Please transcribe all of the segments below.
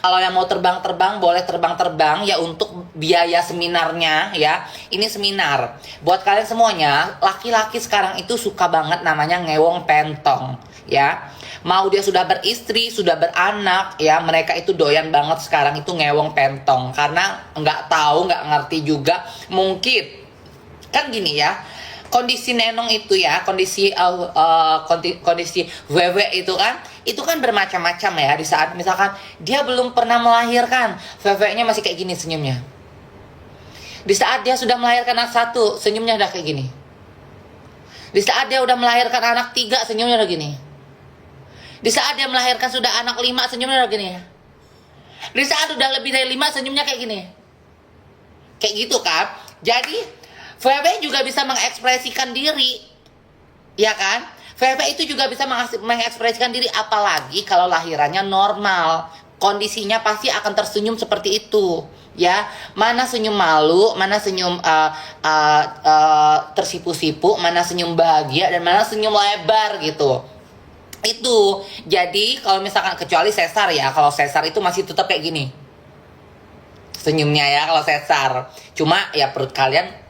Kalau yang mau terbang-terbang boleh terbang-terbang ya, untuk biaya seminarnya ya. Ini seminar buat kalian semuanya. Laki-laki sekarang itu suka banget namanya ngewong pentong ya. Mau dia sudah beristri, sudah beranak ya, mereka itu doyan banget sekarang itu ngewong pentong. Karena nggak tahu, nggak ngerti juga. Mungkin kan gini ya, kondisi nenong itu ya, kondisi wewe itu kan bermacam-macam ya. Di saat misalkan dia belum pernah melahirkan, wewe-nya masih kayak gini senyumnya. Di saat dia sudah melahirkan anak 1, senyumnya udah kayak gini. Di saat dia udah melahirkan anak 3, senyumnya udah gini. Di saat dia melahirkan sudah anak 5, senyumnya udah gini. Di saat udah lebih dari 5, senyumnya kayak gini. Kayak gitu kan. Jadi VW juga bisa mengekspresikan diri, ya kan? VW itu juga bisa mengekspresikan diri, apalagi kalau lahirannya normal. Kondisinya pasti akan tersenyum seperti itu, ya. Mana senyum malu, mana senyum tersipu-sipu, mana senyum bahagia, dan mana senyum lebar gitu. Itu jadi kalau misalkan kecuali sesar ya, kalau sesar itu masih tetap kayak gini senyumnya ya kalau sesar. Cuma ya perut kalian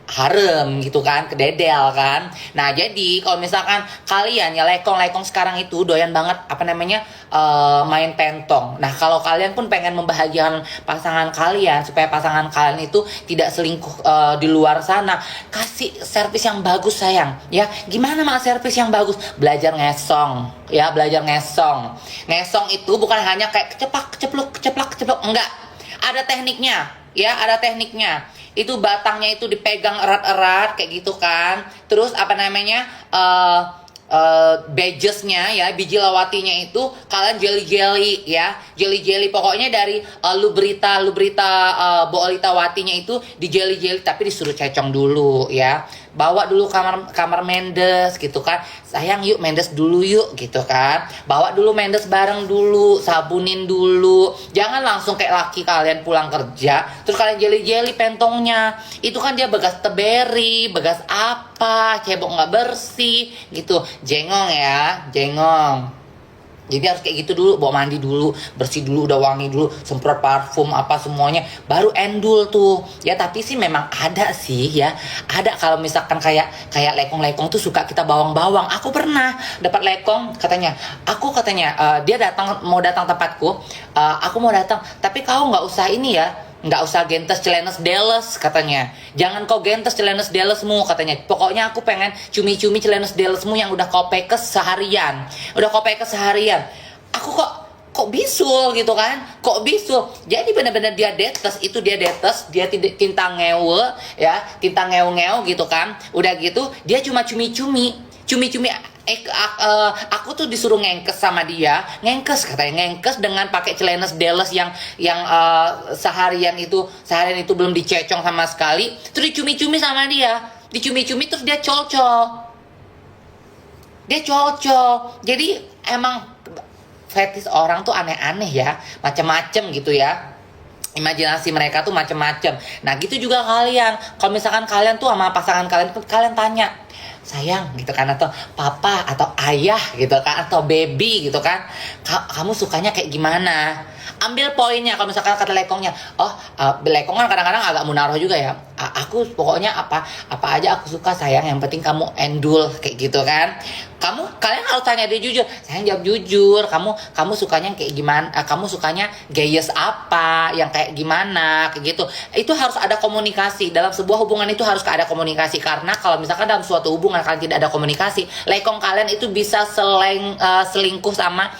harem gitu kan, kededel kan. Nah jadi kalau misalkan kalian ya lekong sekarang itu doyan banget main pentong. Nah kalau kalian pun pengen membahagiakan pasangan kalian supaya pasangan kalian itu tidak selingkuh di luar sana, kasih servis yang bagus sayang ya. Gimana mak servis yang bagus? Belajar ngesong ya, belajar ngesong. Ngesong itu bukan hanya kayak keceplak kecepluk, enggak, ada tekniknya ya, ada tekniknya. Itu batangnya itu dipegang erat-erat kayak gitu kan. Terus badgesnya ya, biji lawatinya itu kalian jelly ya, jelly pokoknya dari lubrita boolita watinya itu di jelly tapi disuruh cecong dulu ya. Bawa dulu kamar Mendes gitu kan, sayang yuk Mendes dulu yuk gitu kan. Bawa dulu Mendes bareng dulu, sabunin dulu, jangan langsung kayak laki kalian pulang kerja terus kalian jelly pentongnya. Itu kan dia bekas teberi, bekas apa, cebok nggak bersih gitu, jengong ya, jengong. Jadi harus kayak gitu dulu, bawa mandi dulu, bersih dulu, udah wangi dulu, semprot parfum apa semuanya, baru endul tuh. Ya tapi sih memang ada sih ya, ada kalau misalkan kayak lekong tuh suka kita bawang-bawang. Aku pernah dapat lekong katanya, dia mau datang tempatku, aku mau datang, tapi kau nggak usah ini ya, nggak usah gentes celenes deles katanya. Jangan kau gentes celenes delesmu katanya. Pokoknya aku pengen cumi-cumi celenes delesmu yang udah kau pekes seharian. Aku kok bisul gitu kan? Kok bisul? Jadi benar-benar dia detes, dia tidak tinta ngewe ya, tinta ngeu gitu kan. Udah gitu dia cuma cumi-cumi aku tuh disuruh ngengkes sama dia, ngengkes dengan pakai celenes deles yang seharian itu belum dicecong sama sekali, terus dicumi-cumi sama dia, terus dia colcol. Jadi emang fetis orang tuh aneh-aneh ya, macam-macam gitu ya. Imajinasi mereka tuh macam-macam. Nah gitu juga kalian, kalau misalkan kalian tuh sama pasangan kalian, kalian tanya, sayang gitu kan, atau papa atau ayah gitu kan, atau baby gitu kan, kamu sukanya kayak gimana? Ambil poinnya. Kalau misalkan kata lekongnya, lekong kan kadang-kadang agak munaroh juga ya, aku pokoknya apa aja aku suka sayang, yang penting kamu endul kayak gitu kan. Kalian harus tanya dia jujur, sayang jawab jujur, kamu sukanya kayak gimana, kamu sukanya gayes apa, yang kayak gimana, kayak gitu. Itu harus ada komunikasi dalam sebuah hubungan, itu harus ada komunikasi. Karena kalau misalkan dalam suatu hubungan kalian tidak ada komunikasi, lekong kalian itu bisa selingkuh sama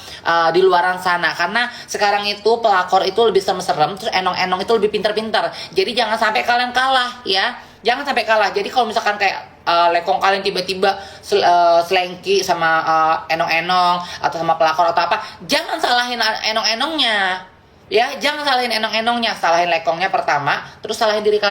di luaran sana. Karena sekarang itu pelakor itu lebih serem-serem, terus enong-enong itu lebih pintar-pintar. Jadi jangan sampai kalian kalah ya, jangan sampai kalah. Jadi kalau misalkan kayak lekong kalian tiba-tiba selengki sama enong-enong atau sama pelakor atau apa, jangan salahin enong-enongnya ya, jangan salahin enong-enongnya, salahin lekongnya pertama, terus salahin diri kalian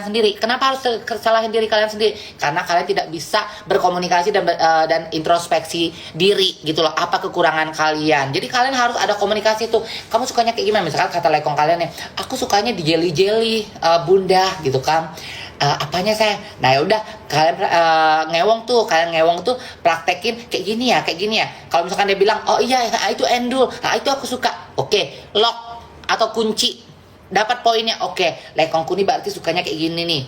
sendiri. Kenapa harus salahin diri kalian sendiri? Karena kalian tidak bisa berkomunikasi dan introspeksi diri gitu loh, apa kekurangan kalian. Jadi kalian harus ada komunikasi tuh. Kamu sukanya kayak gimana? Misalkan kata lekong kalian ya, aku sukanya di jelly bunda gitu kan. apanya saya? Nah ya udah kalian kalian ngewong tuh praktekin kayak gini ya. Kalau misalkan dia bilang, oh iya itu endul, itu aku suka. Oke, lock atau kunci, dapat poinnya. Oke, lekongku nih berarti sukanya kayak gini nih.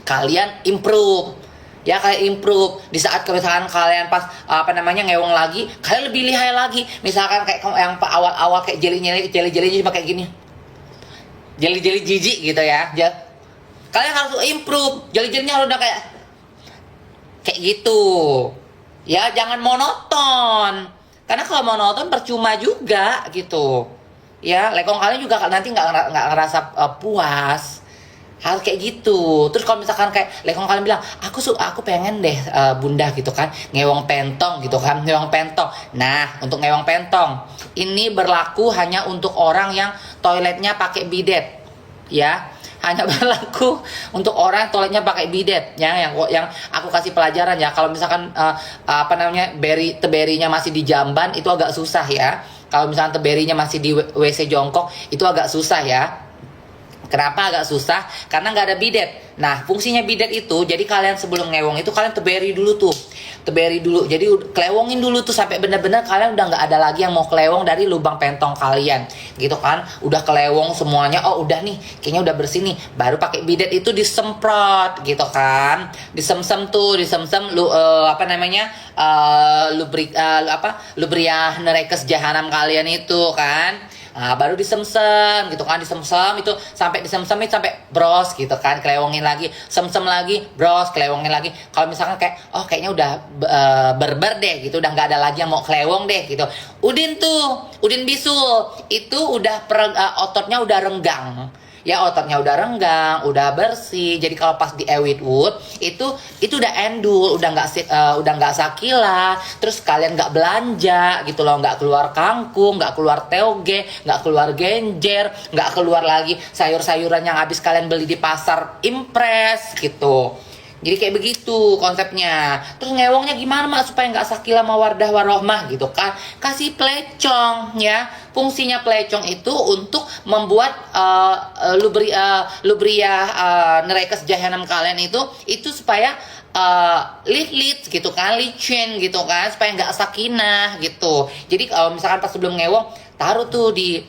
Kalian improve. Ya kalian improve di saat misalkan kalian pas ngewong lagi, kalian lebih lihai lagi. Misalkan kayak yang awal-awal kayak jeli-jeli cuma kayak gini. Jeli-jeli jijik gitu ya. Kalian harus improve. Jeli-jelinya harus udah kayak gitu. Ya jangan monoton. Karena kalau monoton percuma juga gitu. Ya, lekong kalian juga nanti nggak ngerasa puas. Hal kayak gitu. Terus kalau misalkan kayak lekong kalian bilang, aku pengen deh bunda gitu kan, ngewong pentong gitu kan, ngewong pentong. Nah, untuk ngewong pentong ini berlaku hanya untuk orang yang toiletnya pakai bidet, ya. Hanya berlaku untuk orang yang toiletnya pakai bidet, ya. Yang aku kasih pelajaran ya. Kalau misalkan teberinya masih di jamban itu agak susah ya. Kalau misalkan teberinya masih di WC jongkok itu agak susah ya. Kenapa agak susah? Karena nggak ada bidet. Nah, fungsinya bidet itu, jadi kalian sebelum ngewong itu kalian teberi dulu tuh. Teberi dulu. Jadi kelewongin dulu tuh sampai benar-benar kalian udah nggak ada lagi yang mau kelewong dari lubang pentong kalian. Gitu kan? Udah kelewong semuanya. Oh, udah nih. Kayaknya udah bersih nih. Baru pakai bidet itu disemprot gitu kan. Disemsem lubriah nerekes jahanam kalian itu kan. Nah, baru disemsem gitu kan, disemsem itu sampai bros gitu kan, kelewongin lagi, semsem lagi, bros, kelewongin lagi. Kalau misalkan kayaknya udah berber deh gitu, udah nggak ada lagi yang mau kelewong deh gitu. Udin bisul itu udah ototnya udah renggang. Ya ototnya udah renggang, udah bersih. Jadi kalau pas di Ewitwood itu udah endul, udah nggak sakila. Terus kalian nggak belanja gitu loh, nggak keluar kangkung, nggak keluar teoge, nggak keluar genjer, nggak keluar lagi sayur-sayuran yang habis kalian beli di pasar impres gitu. Jadi kayak begitu konsepnya. Terus ngewongnya gimana mak supaya nggak sakila mawardah warohmah gitu kan? Kasih plecong ya. Fungsinya plecong itu untuk membuat lubriah nerekes jahanam kalian itu supaya lit gitu kan, licin gitu kan, supaya nggak sakinah gitu. Jadi kalau misalkan pas sebelum ngewong taruh tuh di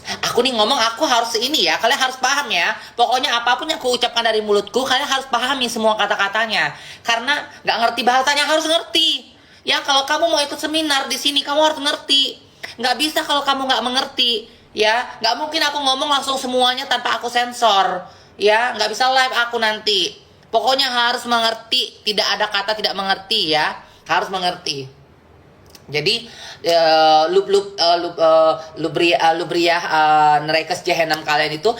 aku nih ngomong, aku harus ini ya, kalian harus paham ya. Pokoknya apapun yang aku ucapkan dari mulutku, kalian harus pahami semua kata-katanya. Karena nggak ngerti bahasanya harus ngerti. Ya kalau kamu mau ikut seminar di sini, kamu harus ngerti. Nggak bisa kalau kamu nggak mengerti. Ya nggak mungkin aku ngomong langsung semuanya tanpa aku sensor. Ya nggak bisa live aku nanti. Pokoknya harus mengerti. Tidak ada kata tidak mengerti ya. Harus mengerti. Jadi lubriah nerekes jahanam kalian itu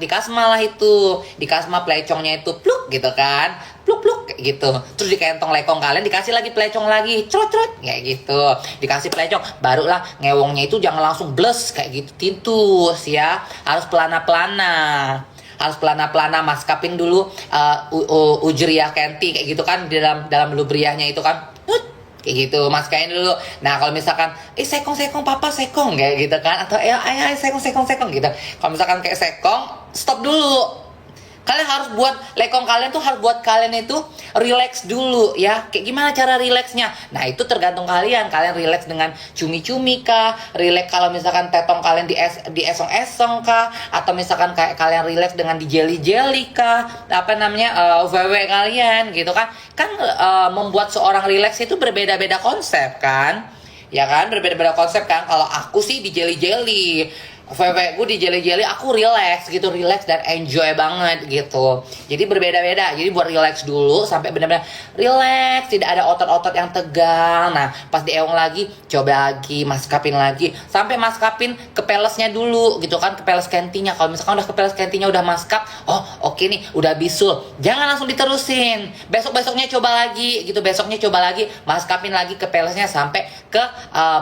dikasma lah itu, dikasma plecongnya itu pluk gitu kan, pluk kayak gitu. Terus di kantong lekong kalian dikasih lagi pelecong lagi, crot kayak gitu. Dikasih pelecong, barulah ngewongnya itu jangan langsung bles kayak gitu tintus ya, harus pelana-pelana. Harus pelana-pelana, maskapin dulu ujriah kenti kayak gitu kan, di dalam lubriahnya itu kan. Kayak gitu, maskain dulu. Nah kalau misalkan sekong papa sekong kayak gitu kan, atau ayah sekong gitu. Kalau misalkan kayak sekong, stop dulu. Kalian harus buat lekong kalian tuh harus buat kalian itu relax dulu ya. Kayak gimana cara relaxnya? Nah itu tergantung kalian. Kalian relax dengan cumi-cumi kah? Relax kalau misalkan tetong kalian di esong-esong kah? Atau misalkan kayak kalian relax dengan di jelly-jelly kah? VW kalian gitu kan? Kan membuat seorang relax itu berbeda-beda konsep kan? Ya kan? Berbeda-beda konsep kan? Kalau aku sih di jelly-jelly, VW gue di jelly-jelly aku relax dan enjoy banget gitu. Jadi berbeda-beda. Jadi buat relax dulu sampai benar-benar relax, tidak ada otot-otot yang tegang. Nah, pas di ewong lagi, coba lagi maskapin lagi sampai maskapin kepelesnya dulu gitu kan, kepeles kentinya. Kalau misalkan udah kepeles kentinya udah maskap, oh oke nih, udah bisul. Jangan langsung diterusin. Besoknya coba lagi gitu. Besoknya coba lagi maskapin lagi kepelesnya sampai ke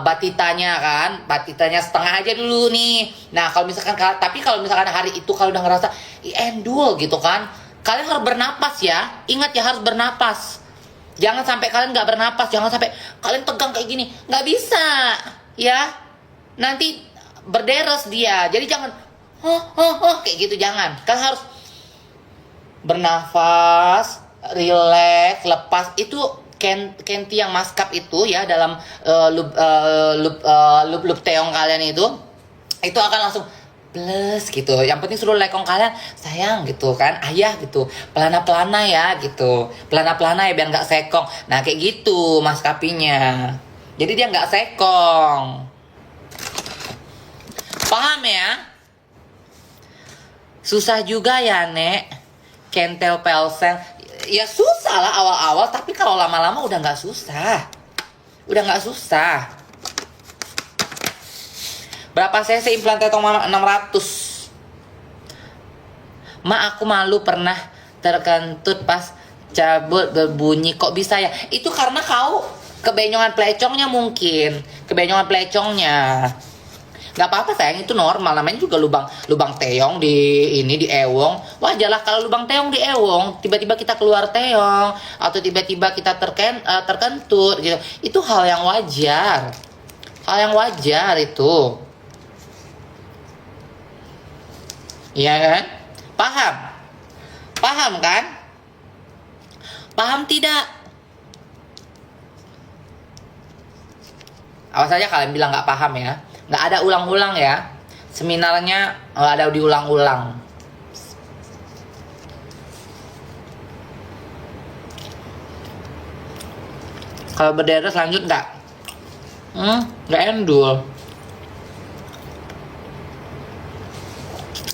batitanya kan. Batitanya setengah aja dulu nih. Nah kalau misalkan hari itu kalau udah ngerasa endul gitu kan, kalian harus bernapas ya. Ingat ya, harus bernapas. Jangan sampai kalian nggak bernapas, jangan sampai kalian tegang kayak gini, nggak bisa ya. Nanti berderes dia. Jadi jangan kayak gitu jangan. Kan harus bernafas, relax, lepas. Itu Kenti yang maskap itu ya dalam loop teong kalian itu akan langsung plus gitu. Yang penting suruh lekong kalian, sayang gitu kan, ayah gitu, pelana-pelana ya gitu, pelana-pelana ya biar nggak sekong. Nah kayak gitu maskapinya, jadi dia nggak sekong. Paham ya? Susah juga ya Nek, kentel pelsen. Ya susah lah awal-awal, tapi kalau lama-lama udah nggak susah. Udah nggak susah. Berapa cc implan tetong mama? 600. Ma, aku malu pernah terkentut pas cabut berbunyi. Kok bisa ya? Itu karena kau kebenyongan pelecongnya mungkin. Kebenyongan pelecongnya. Gak apa-apa sayang, itu normal, namanya juga lubang teong di ewong. Wajar lah kalau lubang teong di ewong, tiba-tiba kita keluar teong atau tiba-tiba kita terkentut gitu. Itu hal yang wajar. Hal yang wajar itu. Iya kan? Paham? Paham kan? Paham tidak? Awas saja kalian bilang nggak paham ya. Nggak ada ulang-ulang ya. Seminarnya nggak ada diulang-ulang. Kalau berderes lanjut nggak? Nggak endul.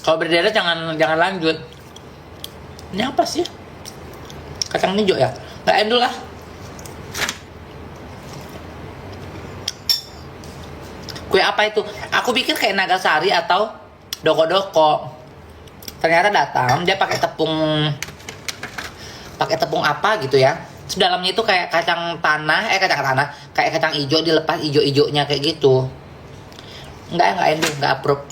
Kalau berderes jangan lanjut. Ini apa sih? Kacang hijau ya? Nggak endul lah. Kue apa itu? Aku pikir kayak Nagasari atau Doko-Doko. Ternyata datang dia pakai tepung apa gitu ya. Terus dalamnya itu kayak kacang tanah, kayak kacang hijau dilepas hijau-hijaunya kayak gitu. Enggak endul, enggak approve.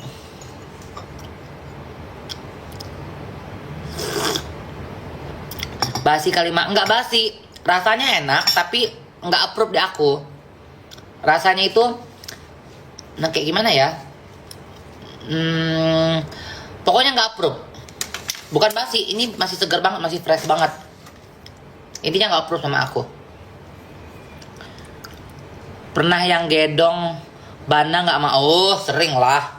Basi kali mak, enggak basi. Rasanya enak tapi enggak approve di aku. Rasanya itu nah kayak gimana ya? Pokoknya nggak approve. Bukan basi, ini masih segar banget, masih fresh banget. Intinya nggak approve sama aku. Pernah yang gedong Bana nggak mau? Oh sering lah.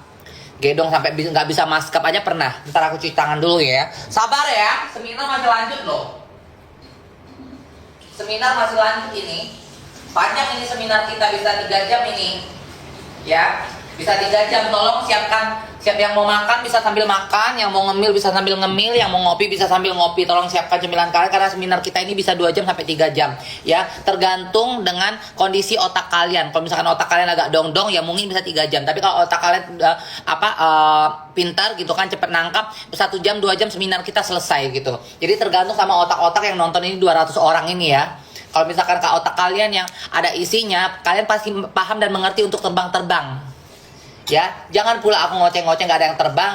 Gedong sampai nggak bisa maskap aja pernah. Ntar aku cuci tangan dulu ya. Sabar ya, seminar masih lanjut loh. Seminar masih lanjut ini. Panjang ini seminar kita, bisa 3 jam ini. Ya, bisa 3 jam. Tolong siap yang mau makan bisa sambil makan, yang mau ngemil bisa sambil ngemil, yang mau ngopi bisa sambil ngopi. Tolong siapkan cemilan kalian karena seminar kita ini bisa 2 jam sampai 3 jam. Ya, tergantung dengan kondisi otak kalian. Kalau misalkan otak kalian agak dong-dong ya mungkin bisa 3 jam. Tapi kalau otak kalian pintar gitu kan, cepet nangkap, 1 jam 2 jam seminar kita selesai gitu. Jadi tergantung sama otak-otak yang nonton ini 200 orang ini ya. Kalau misalkan ke otak kalian yang ada isinya, kalian pasti paham dan mengerti untuk terbang-terbang. Ya, jangan pula aku ngoceh-ngoceh nggak ada yang terbang.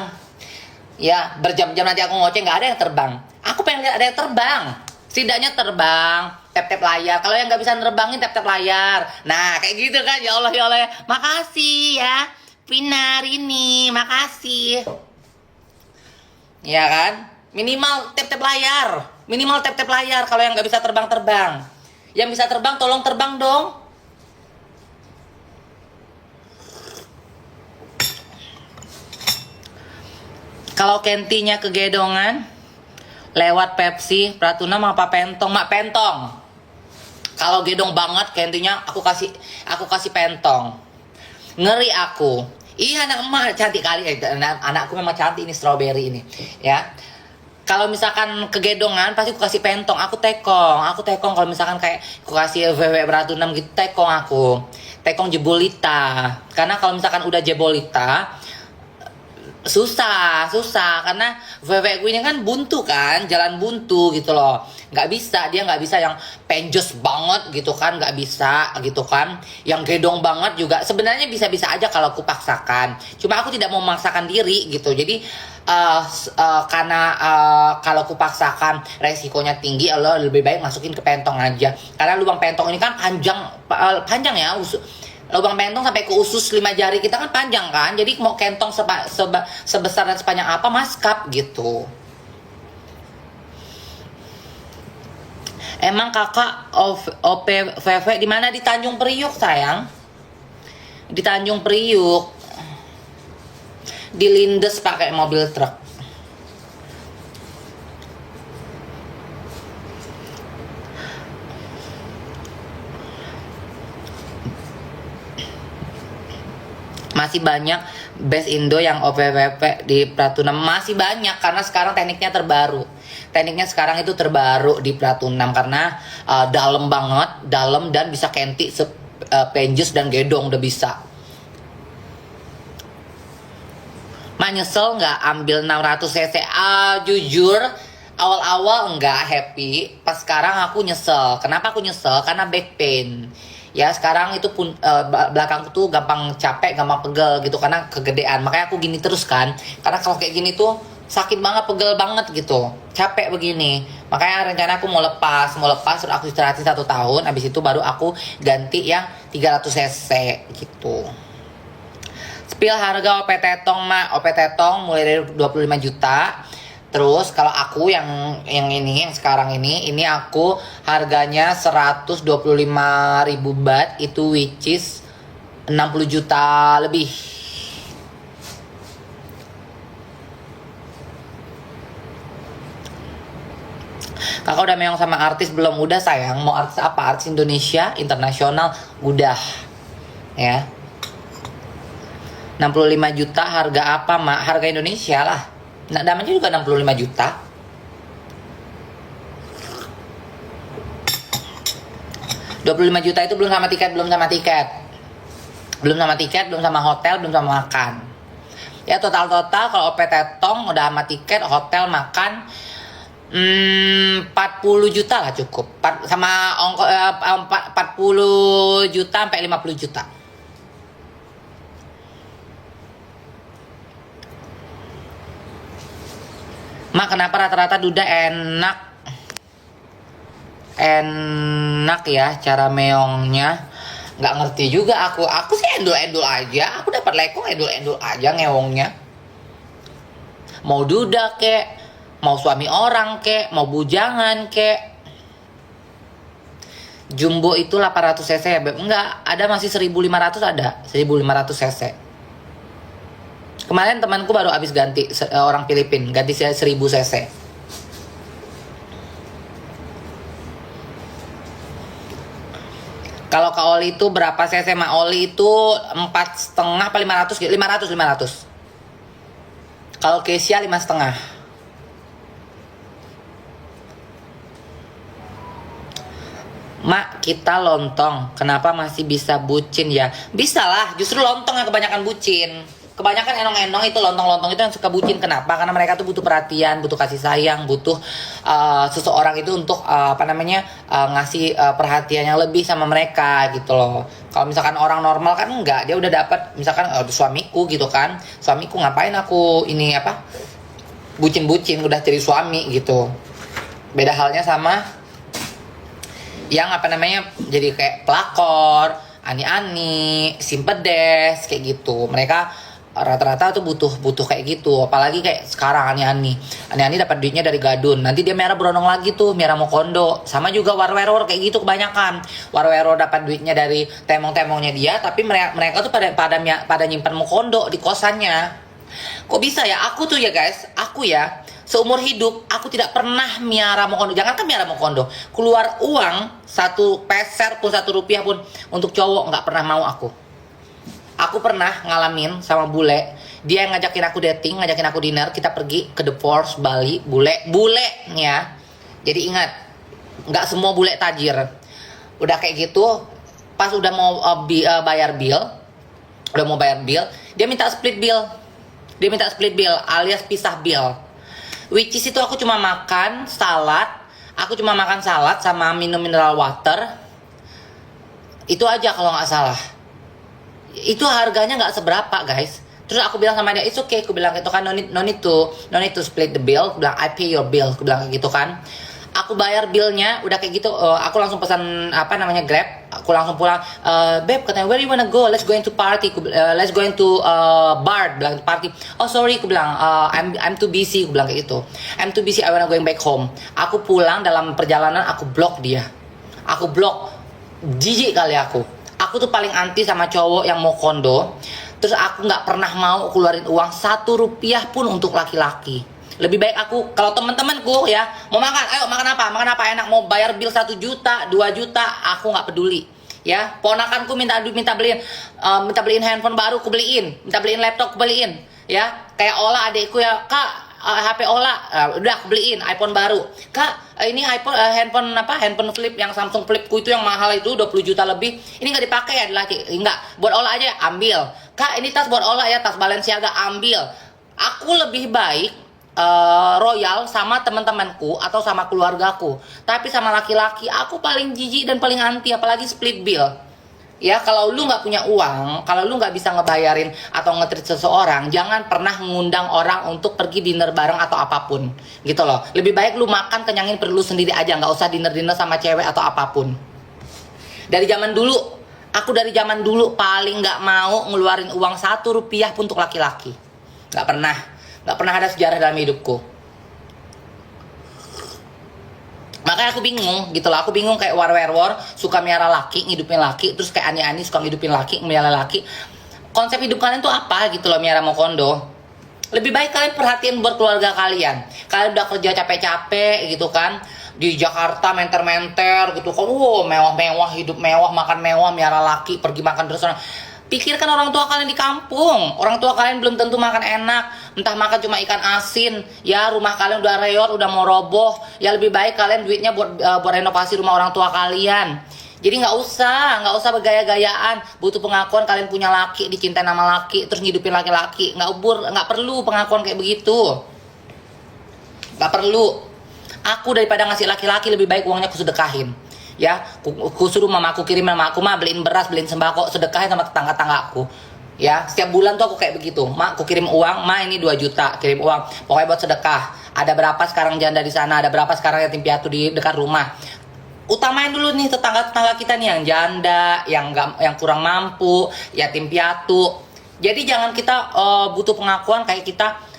Ya, berjam-jam nanti aku ngoceh nggak ada yang terbang. Aku pengen lihat ada yang terbang. Setidaknya terbang, tap-tap layar. Kalau yang nggak bisa nerbangin tap-tap layar. Nah, kayak gitu kan. Ya Allah, ya Allah. Makasih ya, Pinar ini. Makasih. Ya kan? Minimal tap-tap layar. Minimal tap-tap layar kalau yang nggak bisa terbang-terbang. Yang bisa terbang, tolong terbang dong. Kalau Kentinya kegedongan, lewat Pepsi, Pratuna apa Pentong? Mak Pentong. Kalau gedong banget Kentinya, aku kasih Pentong. Ngeri aku. Iya anak emak cantik kali. Anakku memang cantik ini, strawberry ini. Ya. Kalau misalkan kegedongan pasti aku kasih Pentong, aku tekong kalau misalkan kayak aku kasih VW Beratunam gitu, tekong jebolita. Karena kalau misalkan udah jebolita susah karena VW gue ini kan buntu kan, jalan buntu gitu loh. Dia nggak bisa yang penjos banget gitu kan, nggak bisa gitu kan. Yang gedong banget juga sebenarnya bisa-bisa aja kalau aku paksakan. Cuma aku tidak mau memaksakan diri gitu. Jadi karena kalau aku paksakan resikonya tinggi, Allah lebih baik masukin ke pentong aja. Karena lubang pentong ini kan panjang ya, Lubang pentong sampai ke usus 5 jari kita kan panjang kan, jadi mau kentong sebesar dan sepanjang apa maskap gitu. Emang kakak OPVV di mana? Di Tanjung Priuk sayang, di Tanjung Priuk, dilindes pakai mobil truk. Masih banyak best Indo yang OPWP di Pratunam, masih banyak karena sekarang tekniknya terbaru. Tekniknya sekarang itu terbaru di Pratunam karena dalam banget, dalam dan bisa kenti, penjus dan gedong udah bisa. Mak nyesel nggak ambil 600 cc? Jujur awal-awal nggak happy, pas sekarang aku nyesel. Kenapa aku nyesel? Karena back pain. Ya sekarang itu pun belakangku tuh gampang capek, gampang pegel gitu karena kegedean. Makanya aku gini terus kan. Karena kalau kayak gini tuh sakit banget, pegel banget gitu. Capek begini. Makanya rencana aku mau lepas terus aku istirahatin 1 tahun. Habis itu baru aku ganti yang 300 cc gitu. Spill harga OP Tetong mak. OP Tetong mulai dari 25 juta. Terus kalau aku yang ini, yang sekarang ini aku harganya 125.000 baht, itu which is 60 juta lebih. Kakak udah meong sama artis belum? Udah sayang. Mau artis apa? Artis Indonesia, internasional, udah. Ya. 65 juta harga apa mak? Harga Indonesia lah. Nah, namanya juga 65 juta. $25 juta itu belum sama tiket, belum sama hotel, belum sama makan. Ya total kalau OP Tetong udah sama tiket, hotel, makan 40 juta lah cukup. Sama 40 juta sampai 50 juta. Mak, kenapa rata-rata duda enak ya cara meongnya? Nggak ngerti juga aku sih endul aja. Aku dapat lekong endul aja ngewongnya. Mau duda kek, mau suami orang kek, mau bujangan kek. Jumbo itu 800 cc ya beb? Enggak, ada masih 1500, ada 1500 cc. Kemarin temanku baru habis ganti, orang Filipin, ganti 1000 cc. Kalau Kak Oli itu berapa cc? Mak Oli itu 4,5 apa 500? 500. Kalau Kesia 5,5. Mak, kita lontong, kenapa masih bisa bucin ya? Bisa lah, justru lontong yang kebanyakan bucin. Kebanyakan enong-enong itu, lontong-lontong itu yang suka bucin. Kenapa? Karena mereka tuh butuh perhatian, butuh kasih sayang, butuh seseorang itu untuk ngasih perhatian yang lebih sama mereka gitu loh. Kalau misalkan orang normal kan enggak, dia udah dapat misalkan suamiku gitu kan. Suamiku ngapain aku ini apa? Bucin-bucin udah jadi suami gitu. Beda halnya sama yang jadi kayak pelakor, ani-ani, simpedes kayak gitu. Mereka rata-rata tuh butuh kayak gitu. Apalagi kayak sekarang ani-ani dapat duitnya dari gadun, nanti dia merah berondong lagi tuh, merah mau kondo. Sama juga warweror kayak gitu kebanyakan. Warweror dapat duitnya dari temong-temongnya dia, tapi mereka tuh pada nyimpan mau kondo di kosannya. Kok bisa ya? Aku tuh ya guys, aku ya seumur hidup aku tidak pernah miara mokondo. Jangankan miara mokondo, keluar uang 1 peser pun, 1 rupiah pun untuk cowok nggak pernah mau aku. Aku pernah ngalamin sama bule, dia yang ngajakin aku dating, ngajakin aku dinner, kita pergi ke The Force Bali, bule ya. Jadi ingat, nggak semua bule tajir. Udah kayak gitu, pas udah mau bayar bill, dia minta split bill. Alias pisah bill. Which is itu aku cuma makan salad sama minum mineral water. Itu aja kalau nggak salah. Itu harganya nggak seberapa guys. Terus aku bilang sama dia, it's okay. Aku bilang gitu kan, no need to split the bill. Aku bilang I pay your bill. Aku bilang gitu kan. Aku bayar billnya, udah kayak gitu, aku langsung pesan apa namanya Grab, aku langsung pulang. Beb katanya, where you wanna go? Let's go into party. Let's go into bar, bilang party. Oh sorry, aku bilang I'm too busy, aku bilang kayak gitu. I'm too busy, I wanna going back home. Aku pulang, dalam perjalanan aku blok dia. Aku blok, jijik kali aku. Aku tuh paling anti sama cowok yang mau kondo. Terus aku nggak pernah mau keluarin uang 1 rupiah pun untuk laki-laki. Lebih baik aku, kalau teman-temanku ya mau makan, ayo makan apa enak, mau bayar bill 1 juta 2 juta, aku nggak peduli ya. Ponakanku minta beliin handphone baru, aku beliin. Minta beliin laptop, aku beliin ya. Kayak Ola adikku ya, kak HP Ola, udah aku beliin iPhone baru. Kak ini iPhone handphone flip, yang Samsung Flipku itu yang mahal itu 20 juta lebih, ini nggak dipakai ya laki. Enggak, buat Ola aja ambil. Kak ini tas buat Ola ya, tas Balenciaga, ambil. Aku lebih baik royal sama teman-temanku atau sama keluargaku, tapi sama laki-laki aku paling jijik dan paling anti, apalagi split bill ya. Kalau lu nggak punya uang, kalau lu nggak bisa ngebayarin atau nge-treat seseorang, jangan pernah mengundang orang untuk pergi dinner bareng atau apapun gitu loh. Lebih baik lu makan kenyangin perlu sendiri aja, nggak usah dinner sama cewek atau apapun. Dari zaman dulu, aku dari zaman dulu paling nggak mau ngeluarin uang 1 rupiah pun untuk laki-laki. Nggak pernah ada sejarah dalam hidupku. Makanya aku bingung gitu loh. Aku bingung kayak war suka miara laki, ngidupin laki. Terus kayak Ani suka ngidupin laki, miara laki. Konsep hidup kalian tuh apa gitu loh, miara mau kondo. Lebih baik kalian perhatiin buat keluarga kalian. Kalian udah kerja capek-capek gitu kan, di Jakarta menter-menter gitu kan. Mewah-mewah, hidup mewah, makan mewah, miara laki, pergi makan di restoran. Pikirkan orang tua kalian di kampung. Orang tua kalian belum tentu makan enak, entah makan cuma ikan asin ya. Rumah kalian udah reot, udah mau roboh ya. Lebih baik kalian duitnya buat renovasi rumah orang tua kalian. Jadi nggak usah bergaya-gayaan. Butuh pengakuan kalian punya laki, dicintai nama laki, terus ngidupin laki-laki. Nggak perlu pengakuan kayak begitu. Nggak perlu. Aku daripada ngasih laki-laki, lebih baik uangnya aku sedekahin ya. Ku suruh mamaku, kirim mamaku, mah beliin beras, beliin sembako, sedekahin sama tetangga-tanggaku ya. Setiap bulan tuh aku kayak begitu, mak aku kirim uang, ma ini 2 juta kirim uang, pokoknya buat sedekah. Ada berapa sekarang janda di sana, ada berapa sekarang yatim piatu di dekat rumah. Utamain dulu nih tetangga-tetangga kita nih yang janda, yang kurang mampu, yatim piatu. Jadi jangan kita butuh pengakuan kayak kita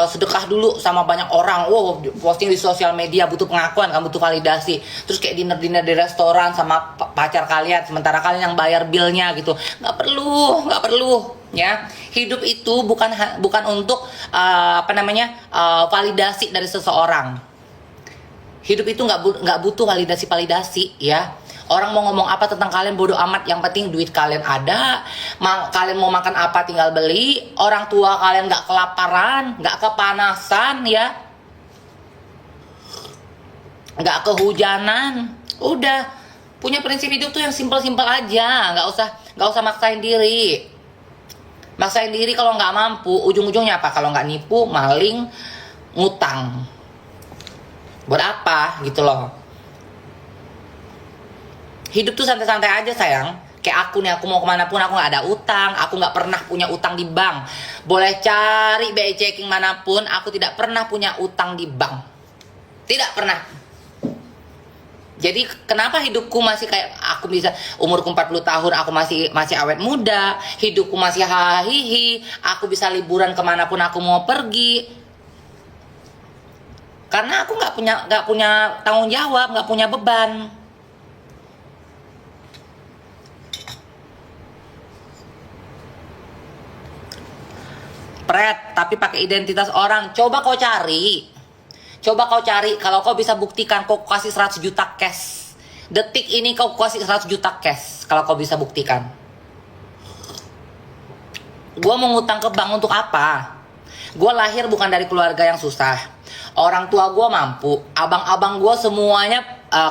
sedekah dulu sama banyak orang. Posting di sosial media, butuh pengakuan, kamu butuh validasi. Terus kayak dinner di restoran sama pacar kalian, sementara kalian yang bayar billnya gitu. Nggak perlu ya. Hidup itu bukan untuk validasi dari seseorang. Hidup itu nggak butuh validasi ya. Orang mau ngomong apa tentang kalian bodoh amat, yang penting duit kalian ada. Kalian mau makan apa tinggal beli. Orang tua kalian nggak kelaparan, nggak kepanasan ya, nggak kehujanan. Udah punya prinsip hidup tuh yang simpel-simpel aja. Nggak usah maksain diri. Maksain diri kalau nggak mampu, ujung-ujungnya apa? Kalau nggak nipu, maling, ngutang. Buat apa gitu loh. Hidup tuh santai-santai aja sayang. Kayak aku nih, aku mau kemana pun aku nggak ada utang. Aku nggak pernah punya utang di bank. Boleh cari BI checking manapun, aku tidak pernah punya utang di bank. Tidak pernah. Jadi kenapa hidupku masih kayak aku bisa umurku 40 tahun, aku masih awet muda, hidupku masih hahihi, aku bisa liburan kemanapun aku mau pergi. Karena aku nggak punya tanggung jawab, nggak punya beban. Tapi pakai identitas orang. Coba kau cari. Kalau kau bisa buktikan, kau kasih 100 juta cash. Detik ini kau kasih 100 juta cash. Kalau kau bisa buktikan. Gua mau ngutang ke bank untuk apa? Gua lahir bukan dari keluarga yang susah. Orang tua gua mampu. Abang-abang gua semuanya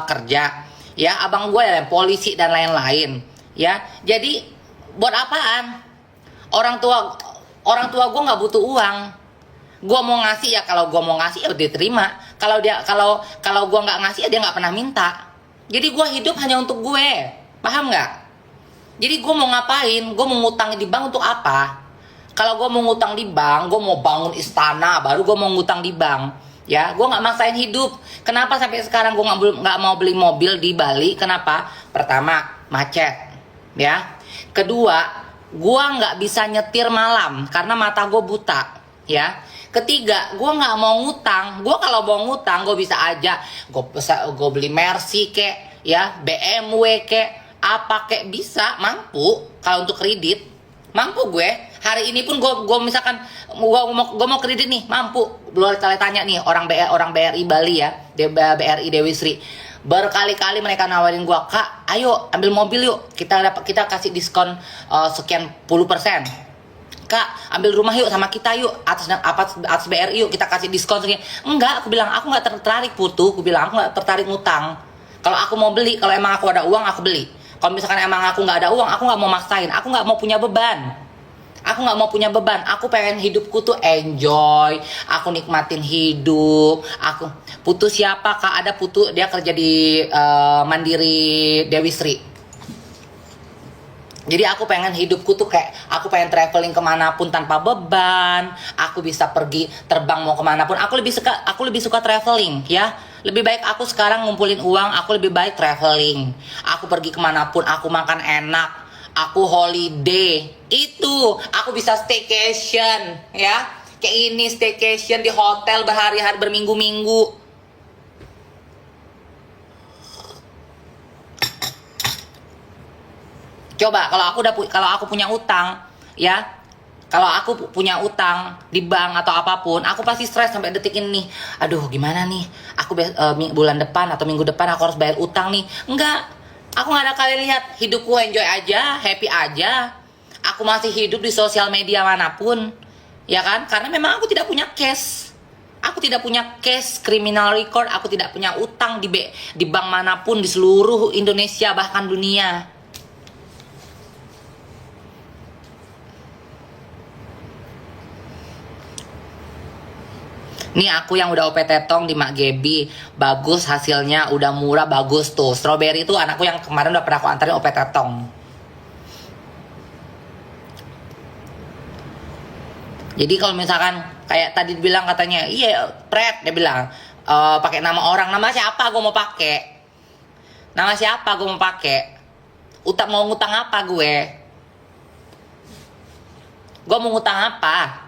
kerja. Ya, abang gua ya polisi dan lain-lain. Ya, jadi buat apaan? Orang tua gue nggak butuh uang. Gue mau ngasih ya, kalau gue mau ngasih ya dia terima. Kalau gue nggak ngasih ya dia nggak pernah minta. Jadi gue hidup hanya untuk gue, paham nggak? Jadi gue mau ngapain? Gue mau ngutang di bank untuk apa? Kalau gue mau ngutang di bank, gue mau bangun istana, baru gue mau ngutang di bank. Ya, gue nggak maksain hidup. Kenapa sampai sekarang gue nggak mau beli mobil di Bali? Kenapa? Pertama, macet, ya. Kedua, gue nggak bisa nyetir malam karena mata gue buta, ya. Ketiga, gue nggak mau ngutang. Gue kalau mau ngutang, gue bisa aja. Gue beli Mercy kek, ya, BMW kek, apa kek bisa, mampu. Kalau untuk kredit, mampu gue. Hari ini pun gue misalkan gue mau kredit nih, mampu. Belum tanya nih orang BRI Bali ya, BRI Dewi Sri. Berkali-kali mereka nawarin gue, Kak, ayo ambil mobil yuk, kita kasih diskon sekian puluh persen. Kak, ambil rumah yuk sama kita yuk, atas BRI yuk, kita kasih diskon sekian. Enggak, aku bilang aku nggak tertarik Putu, aku bilang aku nggak tertarik ngutang. Kalau aku mau beli, kalau emang aku ada uang aku beli. Kalau misalkan emang aku nggak ada uang, aku nggak mau maksain, aku nggak mau punya beban. Aku nggak mau punya beban. Aku pengen hidupku tuh enjoy. Aku nikmatin hidup. Aku Putu siapa Kak? Ada Putu, dia kerja di Mandiri Dewi Sri. Jadi aku pengen hidupku tuh kayak aku pengen traveling kemanapun tanpa beban. Aku bisa pergi terbang mau kemanapun. Aku lebih suka traveling ya. Lebih baik aku sekarang ngumpulin uang. Aku lebih baik traveling. Aku pergi kemanapun. Aku makan enak. Aku holiday, itu aku bisa staycation ya, kayak ini staycation di hotel berhari-hari berminggu-minggu. Coba kalau aku punya utang ya, kalau aku punya utang di bank atau apapun, aku pasti stres sampai detik ini nih. Aduh gimana nih, aku bulan depan atau minggu depan aku harus bayar utang nih. Enggak. Aku gak ada kali lihat, hidupku enjoy aja, happy aja. Aku masih hidup di sosial media manapun, ya kan? Karena memang aku tidak punya cash. Aku tidak punya cash, criminal record. Aku tidak punya utang di bank manapun di seluruh Indonesia bahkan dunia. Nih aku yang udah OP tetong di Mak Gebi, bagus hasilnya, udah murah, bagus tuh. Strawberry itu anakku yang kemarin udah pernah aku antarin OP tetong. Jadi kalau misalkan kayak tadi bilang katanya, iya Pret, dia bilang pakai nama orang, nama siapa gue mau pakai? Nama siapa gue mau pakai? Mau ngutang apa gue? Gue mau ngutang apa?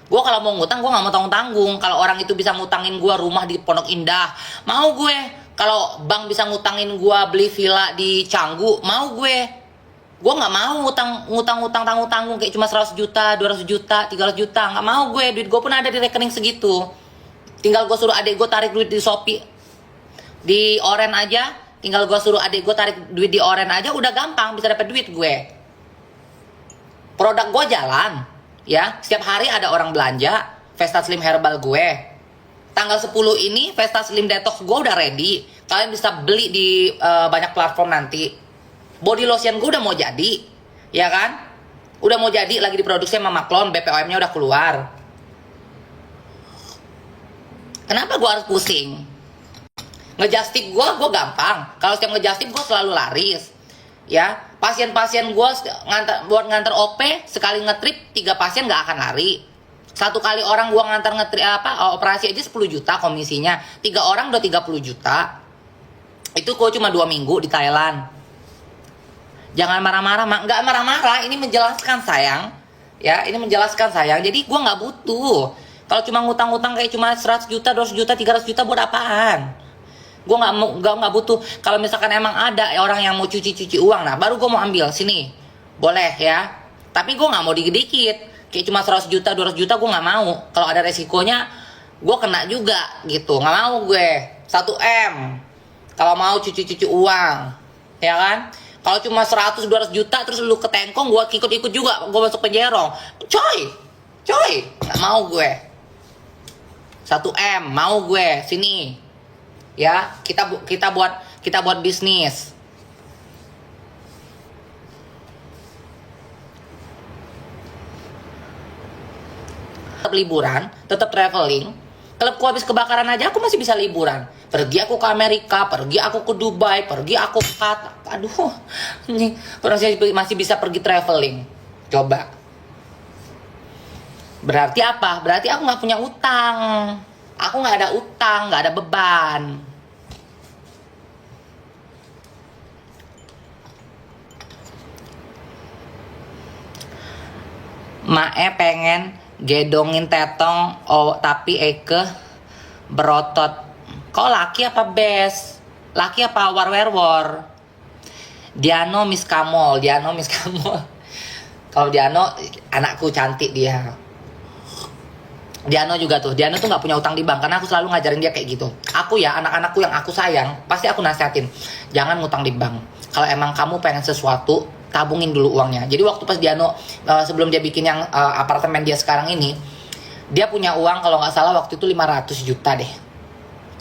Gue kalau mau ngutang, gue gak mau tanggung-tanggung. Kalau orang itu bisa ngutangin gue rumah di Pondok Indah, mau gue. Kalau bank bisa ngutangin gue beli villa di Canggu, mau gue. Gue gak mau ngutang tanggung-tanggung kayak cuma 100 juta, 200 juta, 300 juta. Gak mau gue, duit gue pun ada di rekening segitu. Tinggal gue suruh adik gue tarik duit di Shopee, di Oren aja. Tinggal gue suruh adik gue tarik duit di Oren aja, udah gampang bisa dapet duit gue. Produk gue jalan. Ya, setiap hari ada orang belanja Vesta Slim Herbal gue. Tanggal 10 ini Vesta Slim Detox gue udah ready. Kalian bisa beli di banyak platform nanti. Body lotion gue udah mau jadi, ya kan? Udah mau jadi, lagi diproduksi sama Maklon, BPOM-nya udah keluar. Kenapa gue harus pusing? Ngejustip gue gampang. Kalau setiap ngejustip gue selalu laris. Ya, pasien-pasien gue buat nganter OP sekali ngetrip 3 pasien nggak akan lari. Satu kali orang gue nganter ngetrip operasi aja 10 juta komisinya. 3 orang udah 30 juta. Itu gue cuma 2 minggu di Thailand. Jangan marah-marah, nggak marah-marah. Ini menjelaskan sayang. Ya, ini menjelaskan sayang. Jadi gue nggak butuh. Kalau cuma ngutang-ngutang kayak cuma 100 juta, 200 juta, 300 juta buat apaan? Gue nggak butuh. Kalau misalkan emang ada orang yang mau cuci uang, nah baru gue mau ambil sini, boleh ya. Tapi gue nggak mau dikit-dikit, kayak cuma 100 juta 200 juta gue nggak mau. Kalau ada resikonya gue kena juga gitu, nggak mau gue. 1M kalau mau cuci uang, ya kan. Kalau cuma 100-200 juta terus lu ketengkong, gue ikut juga, gue masuk penjara. Coy nggak mau gue. 1M mau gue sini. Ya, kita buat bisnis. Tetap liburan, tetap traveling. Kalau aku habis kebakaran aja aku masih bisa liburan. Pergi aku ke Amerika, pergi aku ke Dubai, pergi aku ke Qatar. Aduh, ini masih bisa pergi traveling. Coba. Berarti apa? Berarti aku nggak punya utang. Aku nggak ada utang, nggak ada beban. Mae pengen gedongin Tetong, oh tapi Eke berotot. Kau laki apa bes? Laki apa war-werwor? Diano Miss Kamol, Diano Miss Kamol. Kalau Diano anakku cantik dia. Diano juga tuh, Diano tuh nggak punya utang di bank karena aku selalu ngajarin dia kayak gitu. Aku ya, anak-anakku yang aku sayang pasti aku nasihatin, jangan ngutang di bank. Kalau emang kamu pengen sesuatu, tabungin dulu uangnya. Jadi waktu pas Diano sebelum dia bikin yang apartemen dia sekarang ini, dia punya uang kalau nggak salah waktu itu 500 juta deh.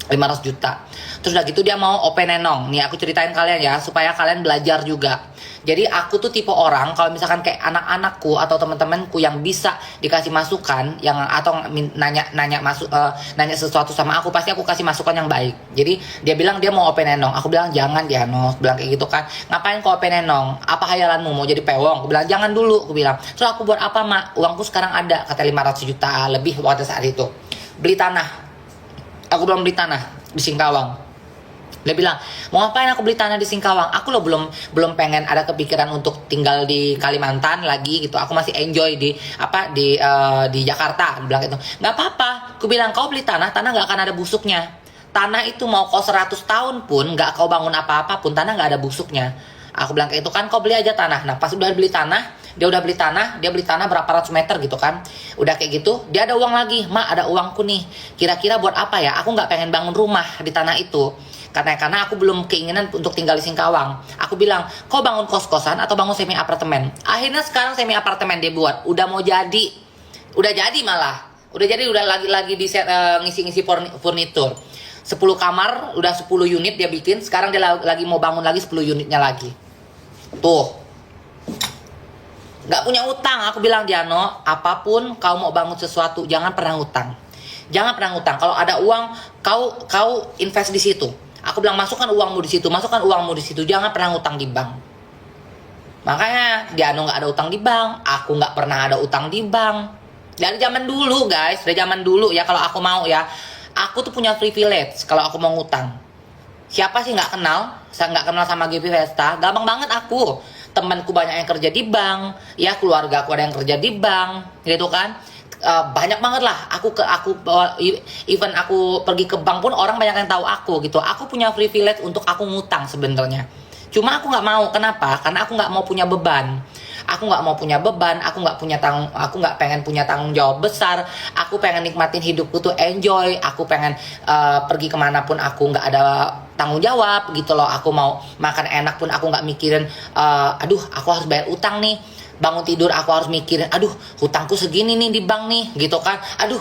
500 juta. Terus udah gitu dia mau open enong. Nih aku ceritain kalian ya supaya kalian belajar juga. Jadi aku tuh tipe orang kalau misalkan kayak anak-anakku atau teman-temanku yang bisa dikasih masukan yang atau nanya sesuatu sama aku, pasti aku kasih masukan yang baik. Jadi dia bilang dia mau open enong. Aku bilang jangan Diano. Aku bilang kayak gitu kan. Ngapain kau open enong? Apa hayalanmu mau jadi pewong? Aku bilang jangan dulu. Aku bilang. Terus aku buat apa mak? Uangku sekarang ada kata 500 juta lebih pada saat itu. Beli tanah. Aku belum beli tanah di Singkawang. Dia bilang, mau ngapain aku beli tanah di Singkawang? Aku loh belum pengen ada kepikiran untuk tinggal di Kalimantan lagi gitu. Aku masih enjoy di Jakarta. Aku bilang gitu. Nggak apa-apa. Aku bilang kau beli tanah nggak akan ada busuknya. Tanah itu mau kau 100 tahun pun nggak kau bangun apa-apa pun tanah nggak ada busuknya. Aku bilang kayak itu kan kau beli aja tanah. Nah pas udah beli tanah, dia beli tanah berapa ratus meter gitu kan. Udah kayak gitu, dia ada uang lagi. Mak ada uangku nih. Kira-kira buat apa ya? Aku nggak pengen bangun rumah di tanah itu. Karena aku belum keinginan untuk tinggal di Singkawang. Aku bilang, kau bangun kos-kosan atau bangun semi apartemen? Akhirnya sekarang semi apartemen dia buat. Udah mau jadi. Udah jadi malah. Udah jadi udah lagi di ngisi-ngisi furnitur. 10 kamar, udah 10 unit dia bikin. Sekarang dia lagi mau bangun lagi 10 unitnya lagi. Tuh. Gak punya utang. Aku bilang Diano, apapun kau mau bangun sesuatu, jangan pernah utang. Jangan pernah utang. Kalau ada uang, kau invest di situ. Aku bilang masukkan uangmu di situ, masukkan uangmu di situ. Jangan pernah utang di bank. Makanya Diano nggak ada utang di bank, aku nggak pernah ada utang di bank. Dari zaman dulu guys, dari zaman dulu ya kalau aku mau ya, aku tuh punya privilege kalau aku mau ngutang. Siapa sih nggak kenal? Saya nggak kenal sama GP Vesta, gampang banget aku. Temanku banyak yang kerja di bank, ya keluarga aku ada yang kerja di bank, gitu kan. Banyak banget lah. Even aku pergi ke bank pun orang banyak yang tahu aku gitu. Aku punya privilege untuk aku ngutang sebenarnya. Cuma aku nggak mau. Kenapa? Karena aku nggak mau punya beban. Aku nggak mau punya beban. Aku nggak pengen punya tanggung jawab besar. Aku pengen nikmatin hidupku tuh enjoy. Aku pengen pergi kemanapun aku nggak ada tanggung jawab gitu loh. Aku mau makan enak pun aku nggak mikirin. Aduh, aku harus bayar utang nih. Bangun tidur aku harus mikirin, aduh hutangku segini nih di bank nih gitu kan, aduh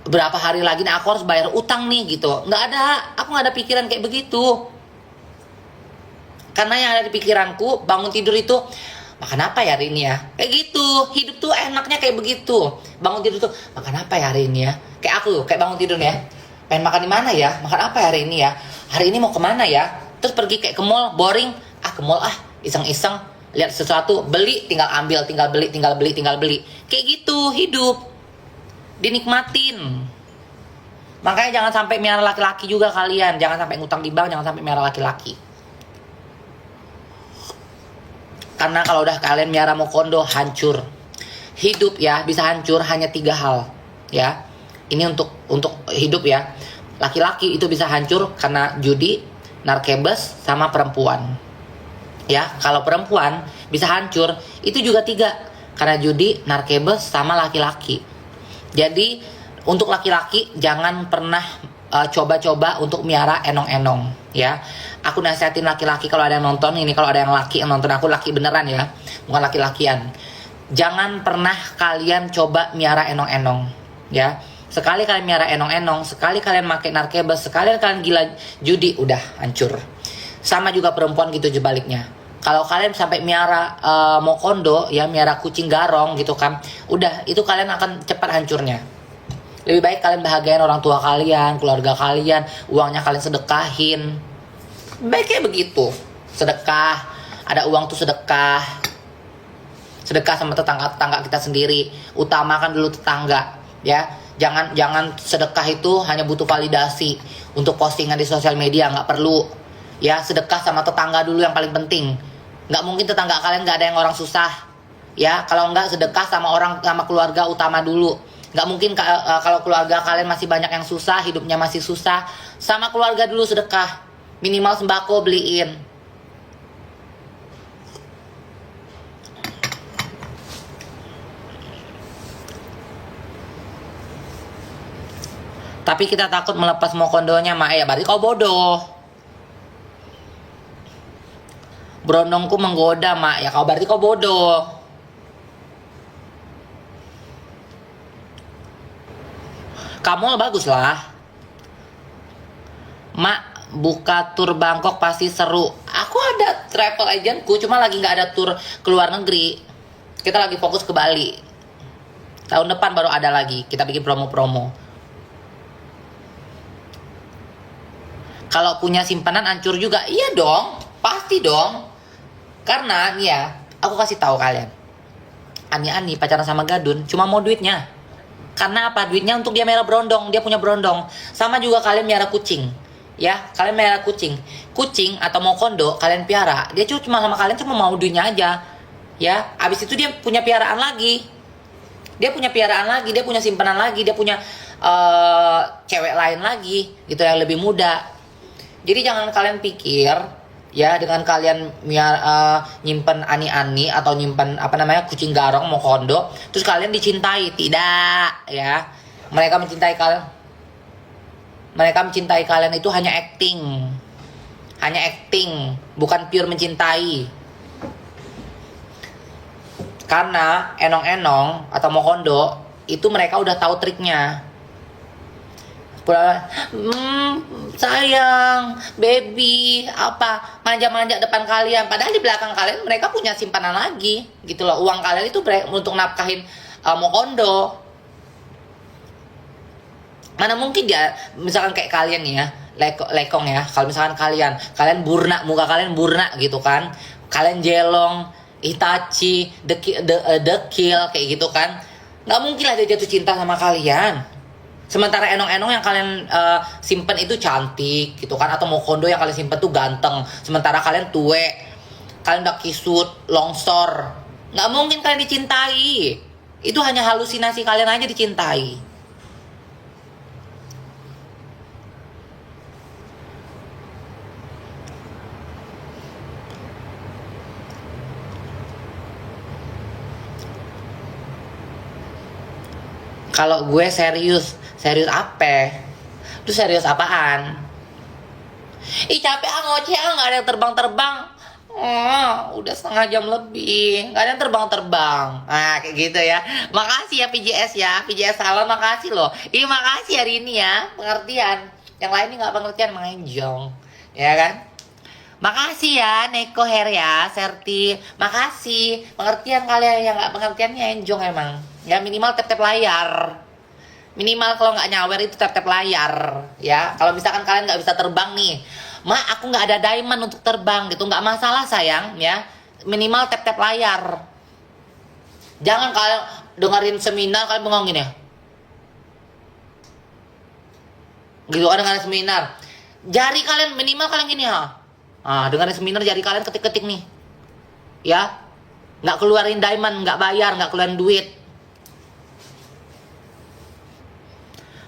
berapa hari lagi nih aku harus bayar utang nih gitu. Nggak ada, aku nggak ada pikiran kayak begitu. Karena yang ada di pikiranku bangun tidur itu makan apa ya hari ini ya, kayak gitu. Hidup tuh enaknya kayak begitu. Bangun tidur tuh makan apa ya hari ini ya, kayak aku kayak bangun tidur nih ya, pengen makan di mana ya, makan apa ya hari ini ya, hari ini mau kemana ya, terus pergi kayak ke mall, boring, ke mall iseng-iseng lihat sesuatu, beli, tinggal ambil, tinggal beli. Kayak gitu hidup. Dinikmatin. Makanya jangan sampai miara laki-laki juga kalian. Jangan sampai ngutang di bank, jangan sampai miara laki-laki. Karena kalau udah kalian miara mau kondo, hancur. Hidup ya bisa hancur hanya 3 hal. Ya. Ini untuk hidup ya. Laki-laki itu bisa hancur karena judi, narkebes, sama perempuan. Ya, kalau perempuan bisa hancur itu juga 3 karena judi, narkebes, sama laki-laki. Jadi untuk laki-laki jangan pernah coba-coba untuk miara enong-enong ya. Aku nasihatin laki-laki kalau ada yang nonton ini, kalau ada yang laki yang nonton aku, laki beneran ya, bukan laki-lakian. Jangan pernah kalian coba miara enong-enong ya. Sekali kalian miara enong-enong, sekali kalian pakai narkebes, sekali kalian gila judi, udah hancur. Sama juga perempuan gitu sebaliknya. Kalau kalian sampai miara mau kondo ya, miara kucing garong gitu kan, udah itu kalian akan cepat hancurnya. Lebih baik kalian bahagiain orang tua kalian, keluarga kalian, uangnya kalian sedekahin. Baiknya begitu. Sedekah, ada uang tuh sedekah. Sedekah sama tetangga-tetangga kita sendiri. Utamakan dulu tetangga ya. Jangan sedekah itu hanya butuh validasi untuk postingan di sosial media, nggak perlu. Ya, sedekah sama tetangga dulu yang paling penting. Nggak mungkin tetangga kalian nggak ada yang orang susah. Ya, kalau nggak sedekah sama keluarga utama dulu. Nggak mungkin kalau keluarga kalian masih banyak yang susah, hidupnya masih susah, sama keluarga dulu sedekah. Minimal sembako beliin. Tapi kita takut melepas mokondonya, Mak. Ya berarti kau bodoh. Berondongku menggoda, Mak. Ya kau berarti kau bodoh. Kamu bagus lah. Mak, buka tur Bangkok pasti seru. Aku ada travel agentku, cuma lagi nggak ada tur ke luar negeri. Kita lagi fokus ke Bali. Tahun depan baru ada lagi. Kita bikin promo-promo. Kalau punya simpanan hancur juga, iya dong, pasti dong. Karena nih ya, aku kasih tahu kalian, Ani pacaran sama Gadun cuma mau duitnya. Karena apa? Duitnya untuk dia merah berondong, dia punya berondong. Sama juga kalian miara kucing, ya, kalian miara kucing atau mau kondo, kalian piara, dia cuma sama kalian cuma mau duitnya aja, ya. Abis itu dia punya piaraan lagi, dia punya simpanan lagi, dia punya cewek lain lagi, gitu yang lebih muda. Jadi jangan kalian pikir ya dengan kalian nyimpen ani atau nyimpen kucing garong mau kondo terus kalian dicintai. Tidak, ya. Mereka mencintai kalian itu hanya acting, bukan pure mencintai. Karena enong-enong atau mau kondo itu mereka udah tahu triknya. Sayang, baby, manja-manja depan kalian, padahal di belakang kalian mereka punya simpanan lagi, gitu loh. Uang kalian itu untuk nafkahin mokondo. Mana mungkin dia, misalkan kayak kalian nih ya, lekong ya, kalau misalkan kalian burna, muka kalian burna gitu kan, kalian jelong, Itachi, dekil kayak gitu kan, nggak mungkin lah dia jatuh cinta sama kalian. Sementara enong-enong yang kalian simpen itu cantik gitu kan, atau mokondo yang kalian simpen tuh ganteng, sementara kalian tuwek, kalian udah kisut, longsor, nggak mungkin kalian dicintai. Itu hanya halusinasi kalian aja dicintai. Kalau gue serius apa? Lu serius apaan? Ih capek ngoceh nggak ada yang terbang. Udah setengah jam lebih nggak ada yang terbang. Nah kayak gitu ya. Makasih ya PJS ya, PJS Salon, makasih loh. Ih makasih hari ini ya, pengertian. Yang lain ini nggak pengertian, mengenjong, ya kan? Makasih ya Neko Hair ya, Serti. Makasih. Pengertian kalian yang nggak pengertiannya enjong emang. Ya minimal tap-tap layar. Minimal kalau nggak nyawer itu tap-tap layar. Ya, kalau misalkan kalian nggak bisa terbang nih, aku nggak ada diamond untuk terbang gitu, nggak masalah sayang ya. Minimal tap-tap layar. Jangan kalian dengerin seminar kalian bengong gini ya. Gitu kan dengerin seminar. Jari kalian minimal kalian gini ya. Dengerin seminar jari kalian ketik-ketik nih. Ya. Nggak keluarin diamond, nggak bayar, nggak keluarin duit.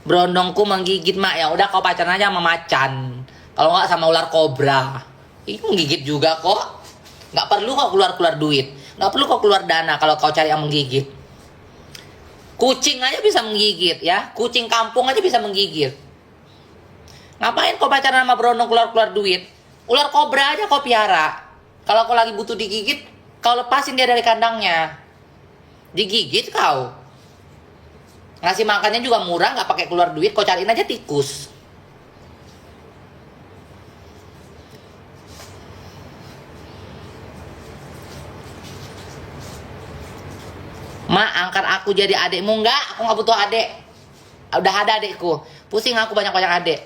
Berondongku menggigit, Mak. Ya udah kau pacaran aja sama macan. Kalau nggak sama ular kobra. Itu menggigit juga kok. Nggak perlu kok keluar duit. Nggak perlu kok keluar dana kalau kau cari yang menggigit. Kucing aja bisa menggigit ya. Kucing kampung aja bisa menggigit. Ngapain kau pacaran sama berondong keluar duit? Ular kobra aja kau piara. Kalau kau lagi butuh digigit, kau lepasin dia dari kandangnya. Digigit kau. Ngasih makannya juga murah, nggak pakai keluar duit, kau cariin aja tikus. Mak, angkat aku jadi adekmu. Enggak, aku nggak butuh adek. Udah ada adekku. Pusing aku banyak-banyak adek.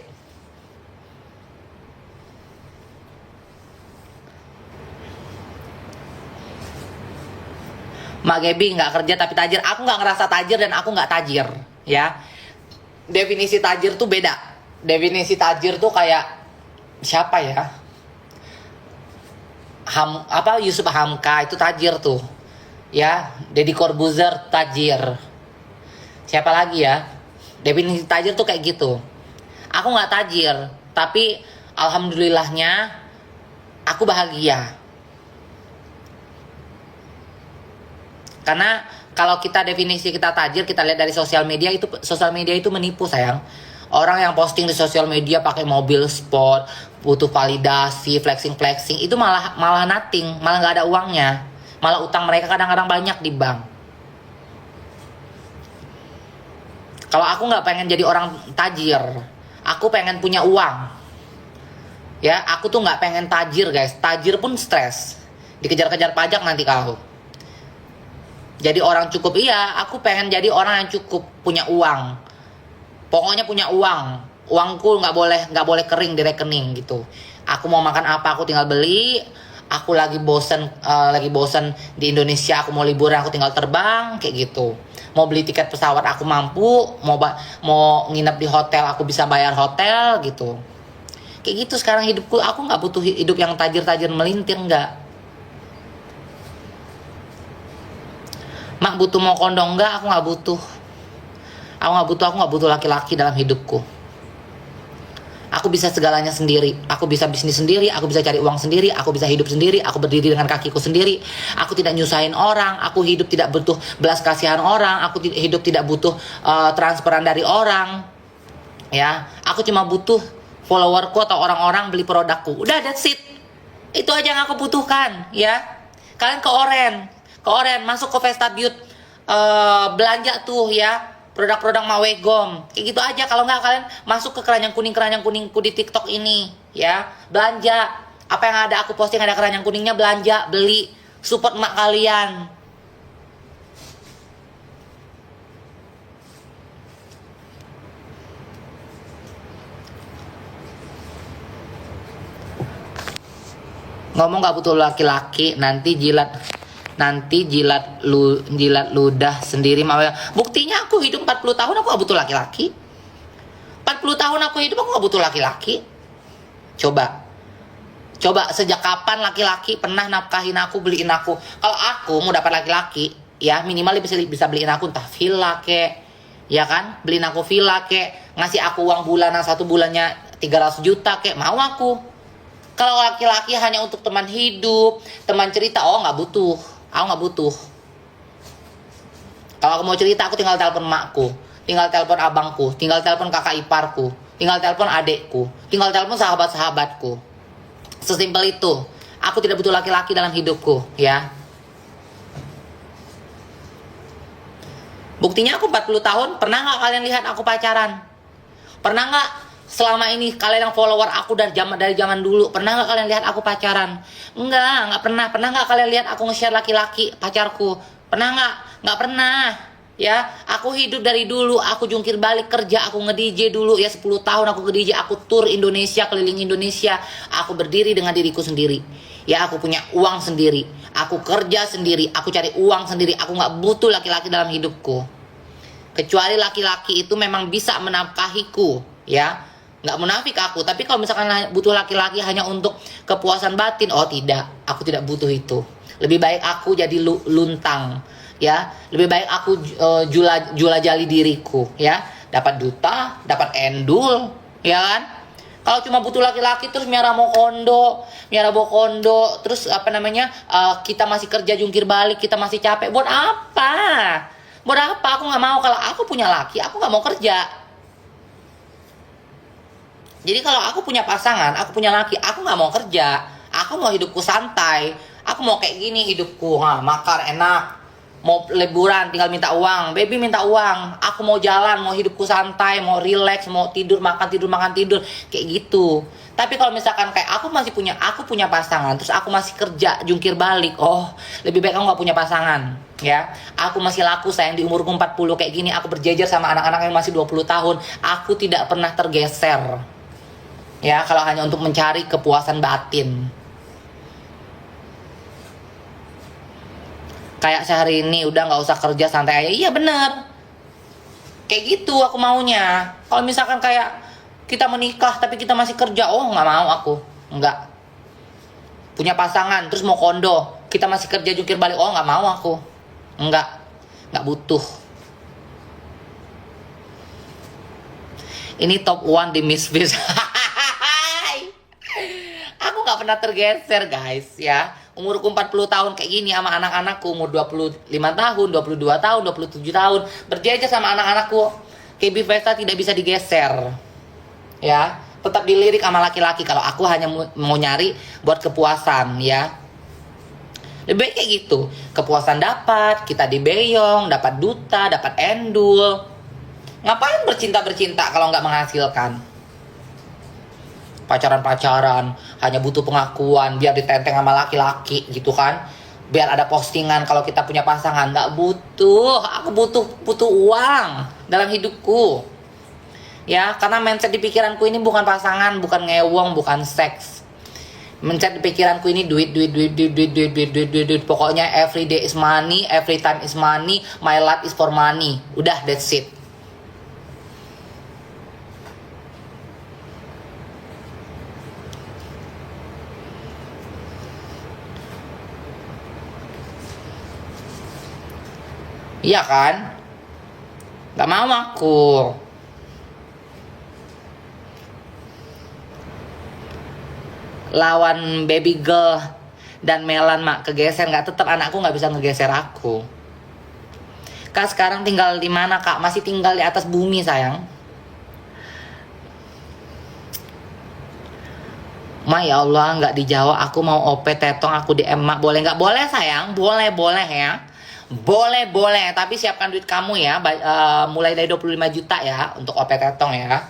Mak Gaby nggak kerja tapi tajir. Aku nggak ngerasa tajir dan aku nggak tajir, ya. definisi tajir tuh beda. Definisi tajir tuh kayak siapa ya? Yusuf Hamka itu tajir tuh. Ya, Deddy Corbuzier tajir. Siapa lagi ya? Definisi tajir tuh kayak gitu. Aku nggak tajir, tapi alhamdulillahnya aku bahagia. Karena kalau kita definisi kita tajir, kita lihat dari sosial media itu menipu sayang. Orang yang posting di sosial media pakai mobil sport, butuh validasi, flexing itu malah nothing, malah nggak ada uangnya, malah utang mereka kadang-kadang banyak di bank. Kalau aku nggak pengen jadi orang tajir, aku pengen punya uang. Ya, aku tuh nggak pengen tajir guys. Tajir pun stres, dikejar-kejar pajak nanti kalau. Jadi orang cukup, iya, aku pengen jadi orang yang cukup, punya uang. Pokoknya punya uang. Uangku nggak boleh kering di rekening gitu. Aku mau makan apa, aku tinggal beli. Aku lagi bosen di Indonesia, aku mau liburan, aku tinggal terbang kayak gitu. Mau beli tiket pesawat aku mampu, mau nginep di hotel aku bisa bayar hotel gitu. Kayak gitu sekarang hidupku. Aku nggak butuh hidup yang tajir-tajir melintir, nggak. Mak butuh mau kondom enggak? Aku nggak butuh. Aku nggak butuh laki-laki dalam hidupku. Aku bisa segalanya sendiri. Aku bisa bisnis sendiri. Aku bisa cari uang sendiri. Aku bisa hidup sendiri. Aku berdiri dengan kakiku sendiri. Aku tidak nyusahin orang. Aku hidup tidak butuh belas kasihan orang. Aku hidup tidak butuh transferan dari orang. Ya, aku cuma butuh followerku atau orang-orang beli produkku. Udah, that's it. Itu aja yang aku butuhkan. Ya, kalian ke Oren, masuk ke Vesta Beauty, belanja tuh ya produk-produk Mawegom, kayak gitu aja. Kalau nggak, kalian masuk ke keranjang kuningku di TikTok ini ya, belanja apa yang ada, aku posting ada keranjang kuningnya, belanja, beli, support emak kalian. Ngomong nggak butuh laki-laki, nanti jilat ludah sendiri. Buktinya aku hidup 40 tahun aku gak butuh laki-laki. 40 tahun aku hidup aku gak butuh laki-laki. Coba sejak kapan laki-laki pernah nafkahin aku, beliin aku? Kalau aku mau dapat laki-laki ya minimal bisa beliin aku entah villa kek, ya kan, beliin aku villa kek, ngasih aku uang bulanan 1 bulannya 300 juta kek, mau aku. Kalau laki-laki hanya untuk teman hidup, teman cerita, nggak butuh. Aku nggak butuh. Kalau aku mau cerita, aku tinggal telepon emakku, tinggal telepon abangku, tinggal telepon kakak iparku, tinggal telepon adekku, tinggal telepon sahabat-sahabatku. Sesimpel itu. Aku tidak butuh laki-laki dalam hidupku, ya. Buktinya aku 40 tahun, pernah nggak kalian lihat aku pacaran? Pernah nggak selama ini kalian yang follower aku dari zaman dulu, pernah nggak kalian lihat aku pacaran? Nggak pernah. Pernah nggak kalian lihat aku nge-share laki-laki pacarku? Pernah nggak? Nggak pernah. Ya, aku hidup dari dulu, aku jungkir balik kerja, aku nge-DJ dulu ya 10 tahun aku nge-DJ, aku tour Indonesia, keliling Indonesia, aku berdiri dengan diriku sendiri. Ya, aku punya uang sendiri, aku kerja sendiri, aku cari uang sendiri, aku nggak butuh laki-laki dalam hidupku. Kecuali laki-laki itu memang bisa menafkahiku, ya. Nggak munafik aku, tapi kalau misalkan butuh laki-laki hanya untuk kepuasan batin, tidak, aku tidak butuh itu. Lebih baik aku jadi luntang, ya. Lebih baik aku jula-jali diriku, ya. Dapat duta, dapat endul, ya kan. Kalau cuma butuh laki-laki terus miara bokondo, terus kita masih kerja jungkir balik, kita masih capek, buat apa? Aku nggak mau. Kalau aku punya laki, aku nggak mau kerja. Jadi kalau aku punya pasangan, aku punya laki, aku nggak mau kerja. Aku mau hidupku santai. Aku mau kayak gini hidupku, makan enak. Mau liburan, tinggal minta uang. Baby minta uang. Aku mau jalan, mau hidupku santai, mau relax, mau tidur, makan tidur. Kayak gitu. Tapi kalau misalkan kayak aku punya pasangan, terus aku masih kerja, jungkir balik. Lebih baik aku nggak punya pasangan. Ya, aku masih laku sayang di umurku 40 kayak gini. Aku berjejer sama anak-anak yang masih 20 tahun. Aku tidak pernah tergeser. Ya, kalau hanya untuk mencari kepuasan batin. Kayak sehari ini udah nggak usah kerja, santai aja. Iya bener. Kayak gitu aku maunya. Kalau misalkan kayak kita menikah tapi kita masih kerja, oh nggak mau aku. Nggak. Punya pasangan terus mau kondo, kita masih kerja jungkir balik, oh nggak mau aku. Nggak butuh. Ini top 1 di Misfits. Aku nggak pernah tergeser guys ya. Umurku 40 tahun kayak gini sama anak-anakku umur 25 tahun, 22 tahun, 27 tahun. Berjejer sama anak-anakku. KB Vesta tidak bisa digeser. Ya, tetap dilirik sama laki-laki kalau aku hanya mau nyari buat kepuasan ya. Lebih baik kayak gitu. Kepuasan dapat, kita dibeyong, dapat duta, dapat endul. Ngapain bercinta-bercinta kalau nggak menghasilkan? Pacaran-pacaran hanya butuh pengakuan biar ditenteng sama laki-laki gitu kan, biar ada postingan kalau kita punya pasangan. Nggak butuh, aku butuh uang dalam hidupku ya, karena mindset di pikiranku ini bukan pasangan, bukan ngewong, bukan seks. Mindset di pikiranku ini duit. Pokoknya every day is money, every time is money, my life is for money. Udah, that's it. Iya kan? Gak mau aku. Lawan baby girl dan Melan mak kegeser, nggak, tetap anakku nggak bisa ngegeser aku. Kak sekarang tinggal di mana kak? Masih tinggal di atas bumi sayang. Ma ya Allah nggak dijawab, aku mau OP tetong, aku DM mak boleh nggak? Boleh sayang, boleh ya. Boleh, tapi siapkan duit kamu ya, mulai dari 25 juta ya untuk OP tetong ya.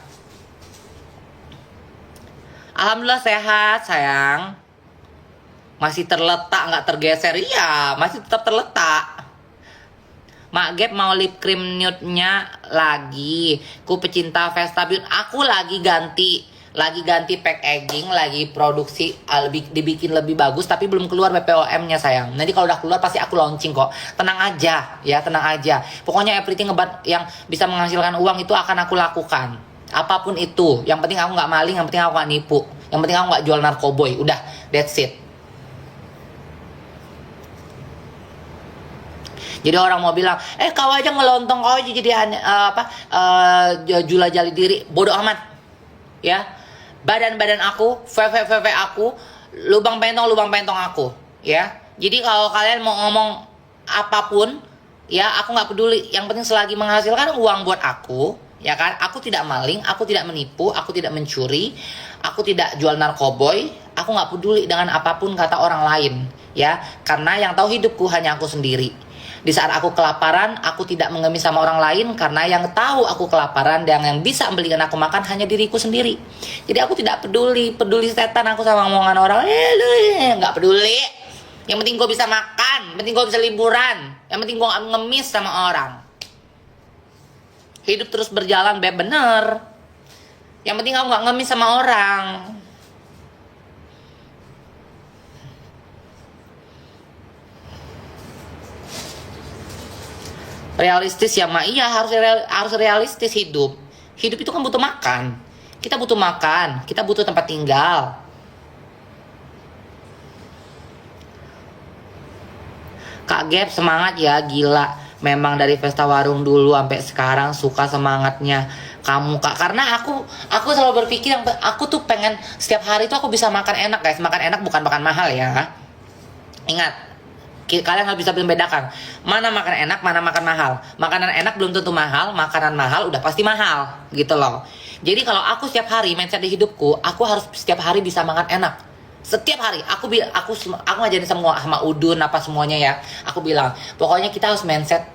Alhamdulillah sehat sayang. Masih terletak nggak tergeser, iya masih tetap terletak. Mak Gap mau lip cream nude-nya lagi. Ku pecinta Vesta Beauty, aku lagi ganti packaging, lagi produksi, dibikin lebih bagus, tapi belum keluar BPOM-nya sayang. Nanti kalau udah keluar pasti aku launching kok. Tenang aja ya, tenang aja. Pokoknya everything yang bisa menghasilkan uang itu akan aku lakukan. Apapun itu, yang penting aku nggak maling, yang penting aku nggak nipu, yang penting aku nggak jual narkoboy. Udah, that's it. Jadi orang mau bilang, kau aja ngelontong, kau aja jadi jula jali diri, bodoh amat, ya. Badan aku, VV aku, lubang pentong aku, ya. Jadi kalau kalian mau ngomong apapun, ya aku nggak peduli. Yang penting selagi menghasilkan uang buat aku. Ya kan, aku tidak maling, aku tidak menipu, aku tidak mencuri, aku tidak jual narkoboy, aku nggak peduli dengan apapun kata orang lain, ya, karena yang tahu hidupku hanya aku sendiri. Di saat aku kelaparan, aku tidak mengemis sama orang lain, karena yang tahu aku kelaparan dan yang bisa membelikan aku makan hanya diriku sendiri. Jadi aku tidak peduli setan aku sama omongan orang, nggak peduli. Yang penting gue bisa makan, yang penting gue bisa liburan, yang penting gue nggak ngemis sama orang. Hidup terus berjalan, beb, bener. Yang penting aku nggak ngemis sama orang. Realistis ya mak, iya harus realistis hidup. Hidup itu kan butuh makan. Kita butuh makan, kita butuh tempat tinggal. Kak Gap semangat ya, gila. Memang dari Vesta Warung dulu sampai sekarang suka semangatnya kamu kak. Karena aku selalu berpikir, aku tuh pengen setiap hari tuh aku bisa makan enak guys. Makan enak bukan makan mahal ya. Ingat, kalian harus bisa membedakan mana makan enak, mana makan mahal. Makanan enak belum tentu mahal, makanan mahal udah pasti mahal gitu loh. Jadi kalau aku setiap hari mindset di hidupku, aku harus setiap hari bisa makan enak. Setiap hari aku ngajarin sama Udun apa semuanya ya. Aku bilang, pokoknya kita harus mindset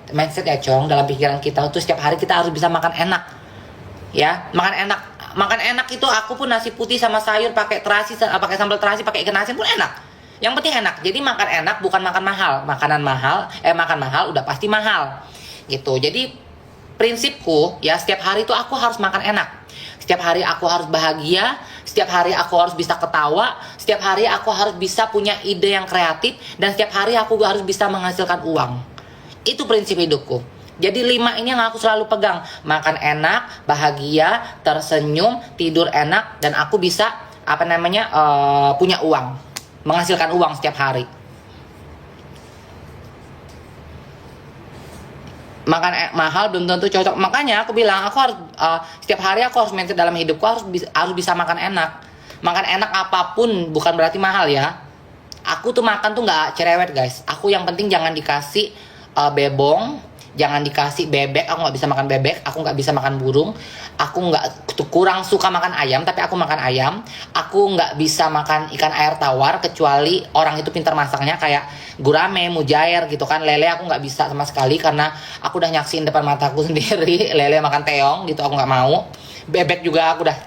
ya Cong, dalam pikiran kita tuh setiap hari kita harus bisa makan enak. Ya, makan enak itu aku pun nasi putih sama sayur pakai terasi, pakai sambal terasi, pakai ikan asin pun enak. Yang penting enak. Jadi makan enak bukan makan mahal. Makan mahal udah pasti mahal. Gitu. Jadi prinsipku ya, setiap hari itu aku harus makan enak. Setiap hari aku harus bahagia, setiap hari aku harus bisa ketawa, setiap hari aku harus bisa punya ide yang kreatif, dan setiap hari aku harus bisa menghasilkan uang. Itu prinsip hidupku. Jadi 5 ini yang aku selalu pegang. Makan enak, bahagia, tersenyum, tidur enak, dan aku bisa punya uang, menghasilkan uang setiap hari. Makan mahal belum tentu cocok. Makanya aku bilang aku harus setiap hari aku harus mindset dalam hidupku harus bisa makan enak. Makan enak apapun bukan berarti mahal ya. Aku tuh makan tuh nggak cerewet guys. Aku yang penting jangan dikasih bebong, jangan dikasih bebek. Aku nggak bisa makan bebek, aku nggak bisa makan burung. Aku kurang suka makan ayam, tapi aku makan ayam. Aku nggak bisa makan ikan air tawar kecuali orang itu pintar masaknya kayak gurame, mujair gitu kan. Lele aku nggak bisa sama sekali karena aku udah nyaksin depan mataku sendiri lele makan teong gitu, aku nggak mau. Bebek juga aku udah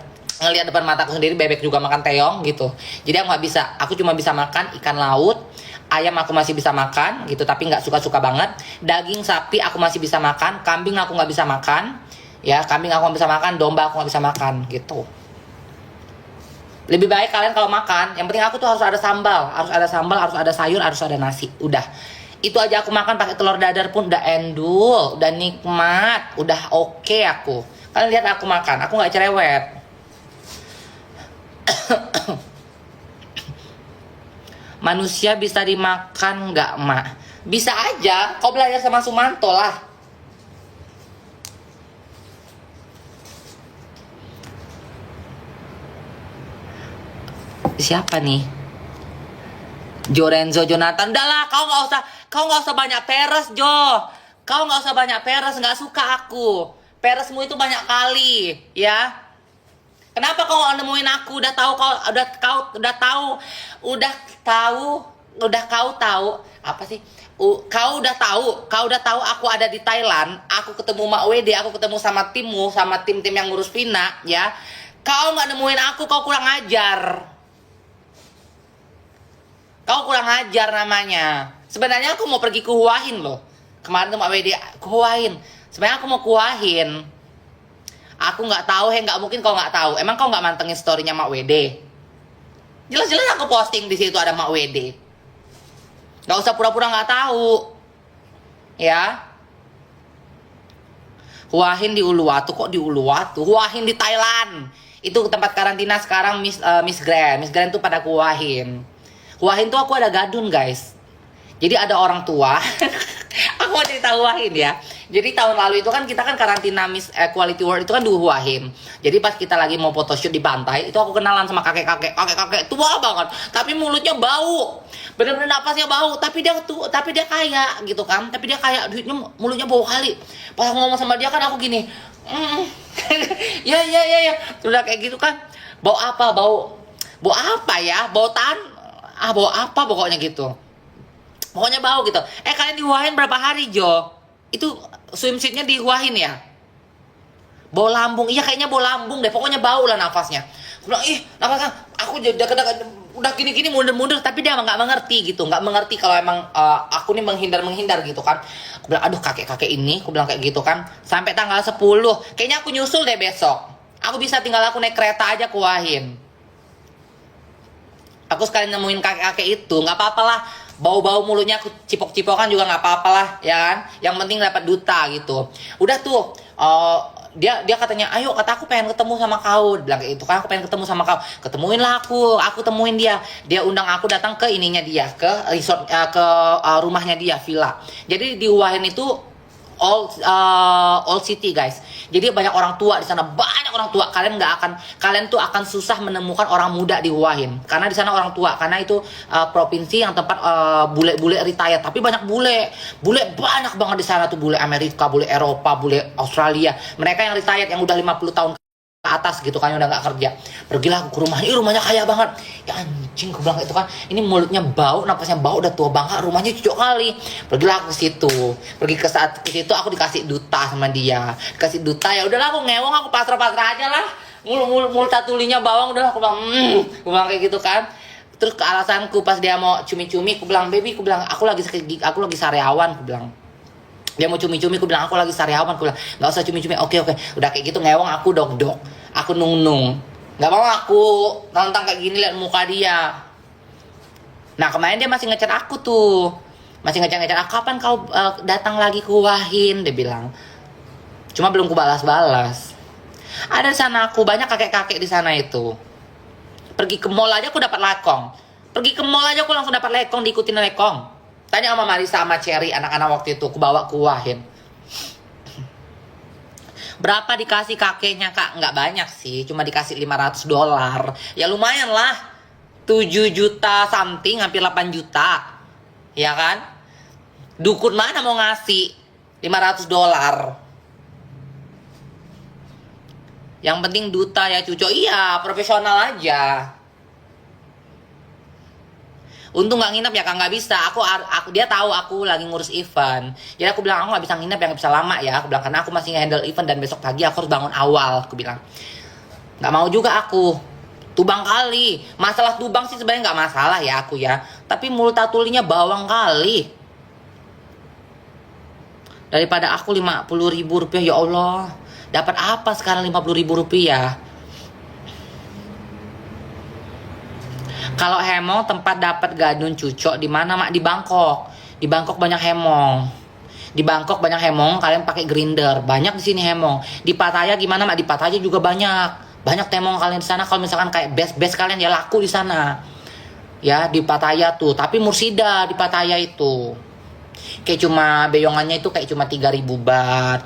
ngelihat depan mataku sendiri bebek juga makan teong gitu. Jadi aku nggak bisa, aku cuma bisa makan ikan laut. Ayam aku masih bisa makan gitu, tapi nggak suka-suka banget. Daging sapi aku masih bisa makan, kambing aku nggak bisa makan. Ya, kambing aku nggak bisa makan, domba aku nggak bisa makan gitu. Lebih baik kalian kalau makan, yang penting aku tuh harus ada sambal, harus ada sayur, harus ada nasi. Udah. Itu aja aku makan pakai telur dadar pun udah endul, udah nikmat, udah oke aku. Kalian lihat aku makan, aku nggak cerewet. Manusia bisa dimakan nggak, Mak? Bisa aja, kau belajar sama Sumanto lah. Siapa nih? Jorenzo Jonathan. Udah lah, kau nggak usah banyak peres, Jo. Kau nggak usah banyak peres, nggak suka aku. Peresmu itu banyak kali, ya. Kenapa kau nggak nemuin aku? Udah tahu apa sih? Kau udah tahu aku ada di Thailand. Aku ketemu Mak WD, aku ketemu sama timmu, sama tim-tim yang ngurus Vina, ya. Kau nggak nemuin aku, kau kurang ajar. Kau kurang ajar namanya. Sebenarnya aku mau pergi ke Hua Hin loh. Kemarin tuh Mak WD ke Hua Hin. Sebenarnya aku mau ke Hua Hin. Aku nggak tahu, nggak mungkin kau nggak tahu. Emang kau nggak mantengin storynya Mak WD? Jelas-jelas aku posting di situ ada Mak WD. Nggak usah pura-pura nggak tahu, ya. Hua Hin di Uluwatu, kok di Uluwatu? Hua Hin di Thailand. Itu tempat karantina sekarang Miss Grand. Miss Grand tuh pada Hua Hin. Hua Hin tuh aku ada gadun guys. Jadi ada orang tua. Aku mau cerita Hua Hin ya. Jadi tahun lalu itu kan kita kan karantina Miss Quality World itu kan di Hua Hin. Jadi pas kita lagi mau photoshoot di pantai, itu aku kenalan sama kakek-kakek tua banget, tapi mulutnya bau. Bener-bener napasnya bau, tapi dia kaya gitu kan. Tapi dia kaya, duitnya mulutnya bau kali. Pas aku ngomong sama dia kan aku gini. Ya. Udah kayak gitu kan. Bau apa ya? Bau apa pokoknya gitu. Pokoknya bau gitu. Kalian di Hua Hin berapa hari, Jo? Itu swimsuitnya di Hua Hin ya? Bau lambung. Iya kayaknya bau lambung deh. Pokoknya bau lah nafasnya. Aku bilang, nafasnya. Aku udah gini-gini mundur-mundur. Tapi dia nggak mengerti gitu. Nggak mengerti kalau emang aku nih menghindar gitu kan. Aku bilang, aduh kakek-kakek ini. Aku bilang kayak gitu kan. Sampai tanggal 10. Kayaknya aku nyusul deh besok. Aku bisa tinggal aku naik kereta aja ke Hua Hin. Aku sekali nemuin kakek-kakek itu. Nggak apa-apa lah. Bau-bau mulutnya aku cipok-cipokan juga nggak apa-apa lah, ya kan? Yang penting dapat duta gitu. Udah tuh, dia katanya, ayo, kata aku pengen ketemu sama kau. Dia bilang kayak gitu kan, aku pengen ketemu sama kau. Ketemuin lah aku temuin dia. Dia undang aku datang ke ininya dia, ke resort, ke rumahnya dia, villa. Jadi di Hua Hin itu old city guys. Jadi banyak orang tua di sana, banyak orang tua. Kalian tuh akan susah menemukan orang muda di Hua Hin karena di sana orang tua. Karena itu provinsi yang tempat bule-bule retire. Tapi banyak bule banyak banget di sana tuh, bule Amerika, bule Eropa, bule Australia. Mereka yang retire yang udah 50 tahun ke atas gitu kan, udah nggak kerja. Pergilah ke rumahnya, rumahnya kaya banget. Ya anjing, gue bilang itu kan, ini mulutnya bau, napasnya bau, udah tua banget, rumahnya cocok kali. Pergilah ke situ. Ke situ aku dikasih duta sama dia. Kasih duta, ya udahlah aku ngewong, aku pasrah-pasrah aja lah. Mulut tatulinya bawang, udah aku bilang, gue bilang kayak gitu kan. Terus ke alasanku pas dia mau cumi-cumi, aku bilang, baby, aku bilang aku lagi sariawan, aku bilang. Dia mau cumi-cumi, aku bilang aku lagi sariawan, aku bilang nggak usah cumi-cumi, oke, udah kayak gitu ngewong, aku dok, aku nung, nggak mau aku nantang kayak gini liat muka dia. Nah kemarin dia masih ngechat aku tuh, Masih ngejar-ngejar, kapan kau datang lagi ke Wahin, dia bilang. Cuma belum ku balas-balas. Ada di sana aku, banyak kakek-kakek di sana itu. Pergi ke mall aja aku dapat lekong. Pergi ke mall aja aku langsung dapat lekong, diikutin lekong. Tanya sama Marisa sama Cherry, anak-anak waktu itu, aku bawa ke Wahin. Berapa dikasih kakeknya, Kak? Nggak banyak sih, cuma dikasih $500. Ya lumayan lah. 7 juta something, hampir 8 juta. Ya kan? Dukun mana mau ngasih $500? Yang penting duta ya cuco. Iya, profesional aja. Untung nggak nginep ya, Kak, nggak bisa. Aku dia tahu aku lagi ngurus event. Jadi aku bilang aku nggak bisa nginep, yang nggak bisa lama ya. Aku bilang karena aku masih handle event dan besok pagi aku harus bangun awal. Aku bilang nggak mau juga aku. Tubang kali. Masalah tubang sih sebenarnya nggak masalah ya aku ya. Tapi multatulinya bawang kali. Daripada aku 50.000 rupiah, ya Allah. Dapat apa sekarang 50.000 rupiah? Kalau hemong tempat dapat gadun cucok di mana, Mak? Di Bangkok. Di Bangkok banyak hemong. Di Bangkok banyak hemong, kalian pakai grinder. Banyak di sini hemong. Di Pattaya gimana, Mak? Di Pattaya juga banyak. Banyak temong kalian di sana. Kalau misalkan kayak best kalian ya laku di sana. Ya, di Pattaya tuh. Tapi Mursida di Pattaya itu. Kayak cuma beyongannya itu kayak cuma 3.000 baht.